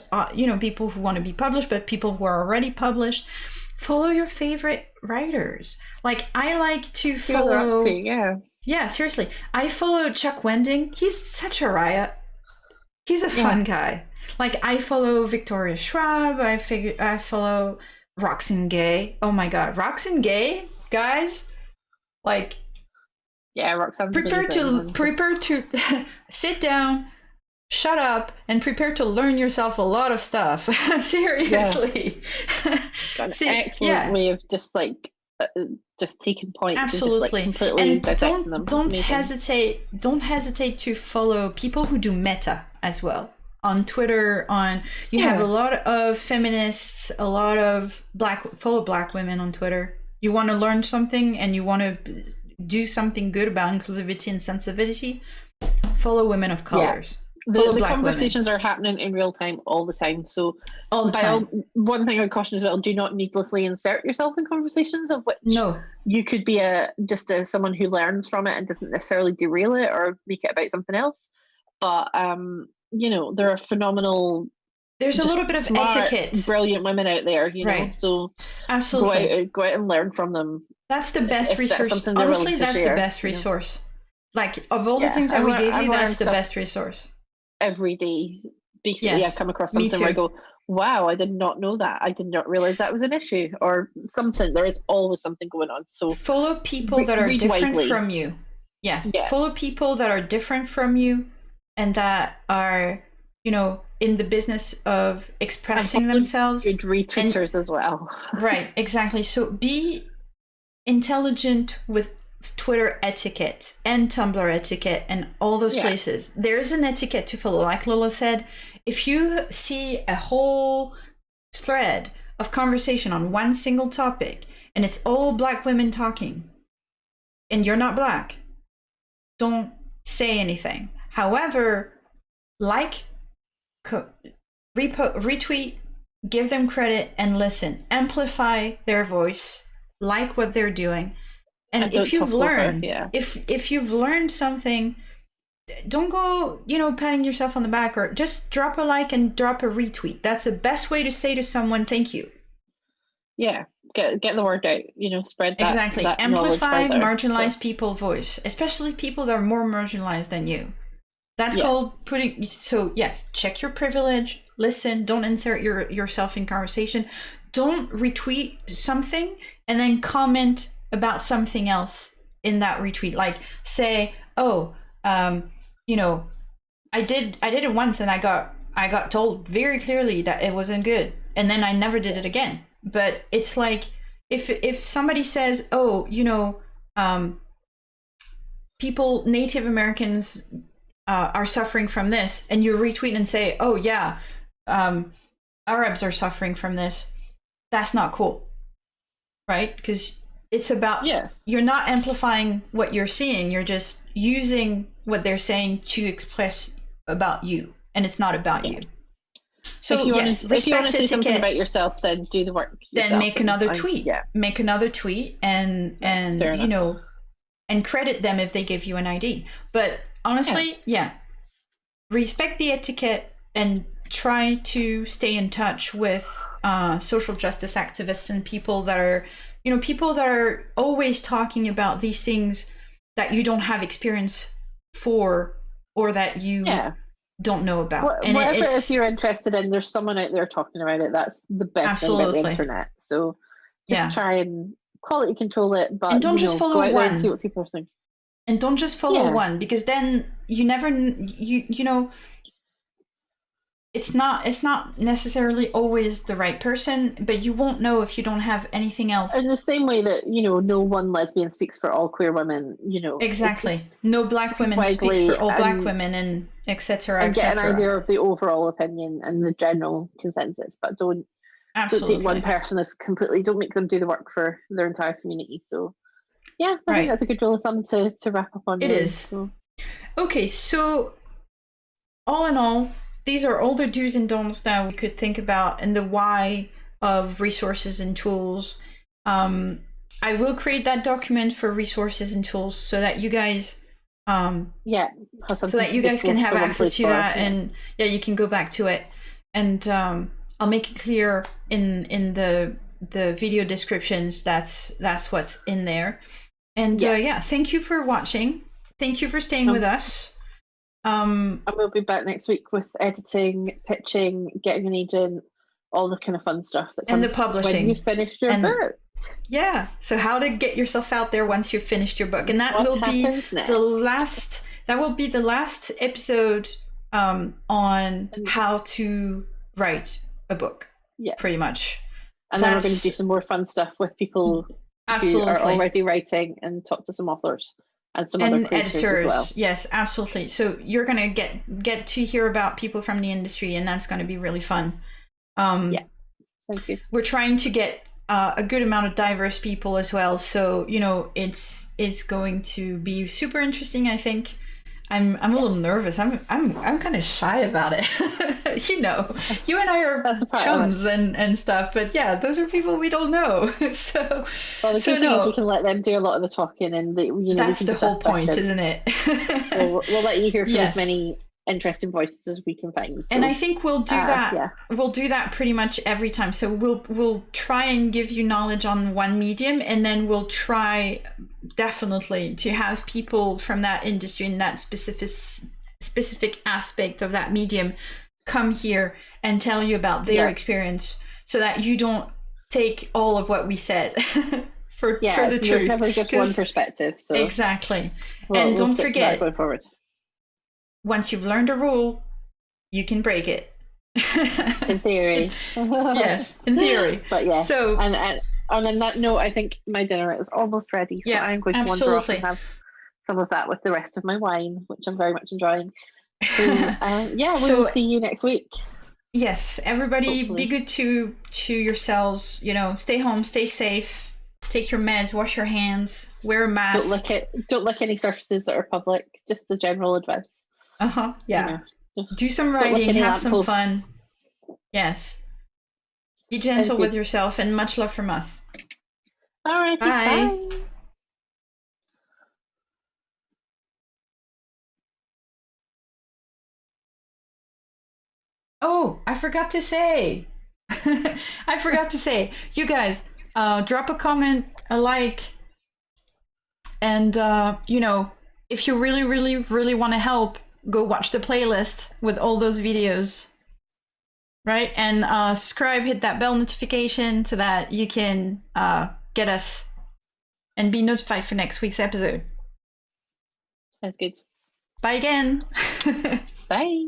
people who want to be published, but people who are already published. Follow your favorite writers. Like, I like to follow. Yeah, seriously. I follow Chuck Wending. He's such a riot. He's a fun guy. Like, I follow Victoria Schwab. I follow Roxane Gay. Oh my God, Roxane Gay, guys! Like, yeah, Roxane's prepare to sit down, shut up, and prepare to learn yourself a lot of stuff. Seriously, got an excellent way of just taking points. Absolutely, and just completely dissecting them. Don't hesitate to follow people who do meta as well. On Twitter, you have a lot of feminists, a lot of follow black women on Twitter. You want to learn something and you want to do something good about inclusivity and sensitivity, follow women of colors. The conversations are happening in real time all the time. So one thing I would caution as well, do not needlessly insert yourself in conversations of which you could be someone who learns from it and doesn't necessarily derail it or make it about something else. But there are phenomenal. There's a little bit of etiquette. Brilliant women out there, right. So absolutely go out and learn from them. That's the best resource. Honestly, that's the best resource. Like, of all the things that we gave you, that's the best resource. Every day, basically, I come across something where I go, wow, I did not know that. I did not realize that was an issue or something. There is always something going on. So follow people that are different from you. Yeah. Follow people that are different from you and that are, in the business of expressing themselves. Good retweeters as well. Right, exactly. So be intelligent with Twitter etiquette and Tumblr etiquette and all those places. There's an etiquette to follow. Like Lola said, if you see a whole thread of conversation on one single topic and it's all black women talking and you're not black, don't say anything. However, retweet, give them credit and listen. Amplify their voice, like what they're doing. And if you've learned, if you've learned something, don't go, patting yourself on the back, or just drop a like and drop a retweet. That's the best way to say to someone, thank you. Yeah, get the word out, spread that. Exactly. That amplify marginalized people's voice, especially people that are more marginalized than you. That's called putting. So yes, check your privilege. Listen. Don't insert yourself in conversation. Don't retweet something and then comment about something else in that retweet. Like, say, I did it once and I got told very clearly that it wasn't good, and then I never did it again. But it's like, if somebody says, people, Native Americans are suffering from this, and you retweet and say, Arabs are suffering from this, that's not cool, right? Because it's about, you're not amplifying what you're seeing, you're just using what they're saying to express about you, and it's not about you. So if you yes, want to, if you want to respect say something etiquette. about yourself, then do the work yourself. Then make another tweet. Yeah. Make another tweet, and Fair you enough. know, and credit them if they give you an ID. But honestly, yeah, respect the etiquette and try to stay in touch with social justice activists and people that are, you know, people that are always talking about these things that you don't have experience for, or that you don't know about. And whatever it is you're interested in, there's someone out there talking about it. That's the best thing about the internet. So just try and quality control it, but and don't just follow go out one. there and see what people are saying. And don't just follow one, because then you never, you know, it's not necessarily always the right person, but you won't know if you don't have anything else. In the same way that, you know, no one lesbian speaks for all queer women, you know. Exactly. No black women speaks for all black women, and etc. And get an idea of the overall opinion and the general consensus, but don't take one person as completely, don't make them do the work for their entire community. So yeah, I think that's a good rule of thumb to wrap up on. It is. So. Okay, so all in all, these are all the do's and don'ts that we could think about, and the why of resources and tools. I will create that document for resources and tools so that you guys so that you guys can have access to that, and you can go back to it, and I'll make it clear in the video descriptions that's what's in there. And thank you for watching. Thank you for staying with us. And we'll be back next week with editing, pitching, getting an agent, all the kind of fun stuff that comes and the publishing when you finish your book. Yeah, so how to get yourself out there once you've finished your book, and that will be the last. That will be the last episode on how to write a book. Yeah, pretty much. And then we're going to do some more fun stuff with people who are already writing, and talk to some authors. And some other editors as well. Yes, absolutely. So you're gonna get to hear about people from the industry, and that's gonna be really fun. Sounds good. We're trying to get a good amount of diverse people as well. So you know, it's going to be super interesting, I think. I'm a little nervous. I'm kind of shy about it. You know, you and I are chums and stuff, but yeah, those are people we don't know. So well, the good thing is we can let them do a lot of the talking, and that's the whole point, isn't it? we'll let you hear from as many interesting voices as we can find. So, and I think we'll do that. Yeah. We'll do that pretty much every time. So we'll try and give you knowledge on one medium, and then we'll try definitely to have people from that industry and that specific aspect of that medium come here and tell you about their experience, so that you don't take all of what we said for the truth. Never just one perspective. So exactly. And don't forget, going forward, once you've learned a rule, you can break it. In theory. Yes, in theory. But yeah. So and on that note, I think my dinner is almost ready. So I'm going to wander off and have some of that with the rest of my wine, which I'm very much enjoying. So, we will see you next week. Yes, everybody, hopefully. Be good to yourselves. You know, stay home, stay safe, take your meds, wash your hands, wear a mask. Don't lick any surfaces that are public. Just the general advice. Yeah. You know, do some writing, have some fun. Yes. Be gentle with yourself, and much love from us. All right. Bye. Oh, I forgot to say. You guys, drop a comment, a like, and you know, if you really, really, really want to help, go watch the playlist with all those videos, right? And subscribe, hit that bell notification so that you can get us and be notified for next week's episode. Sounds good. Bye again. Bye.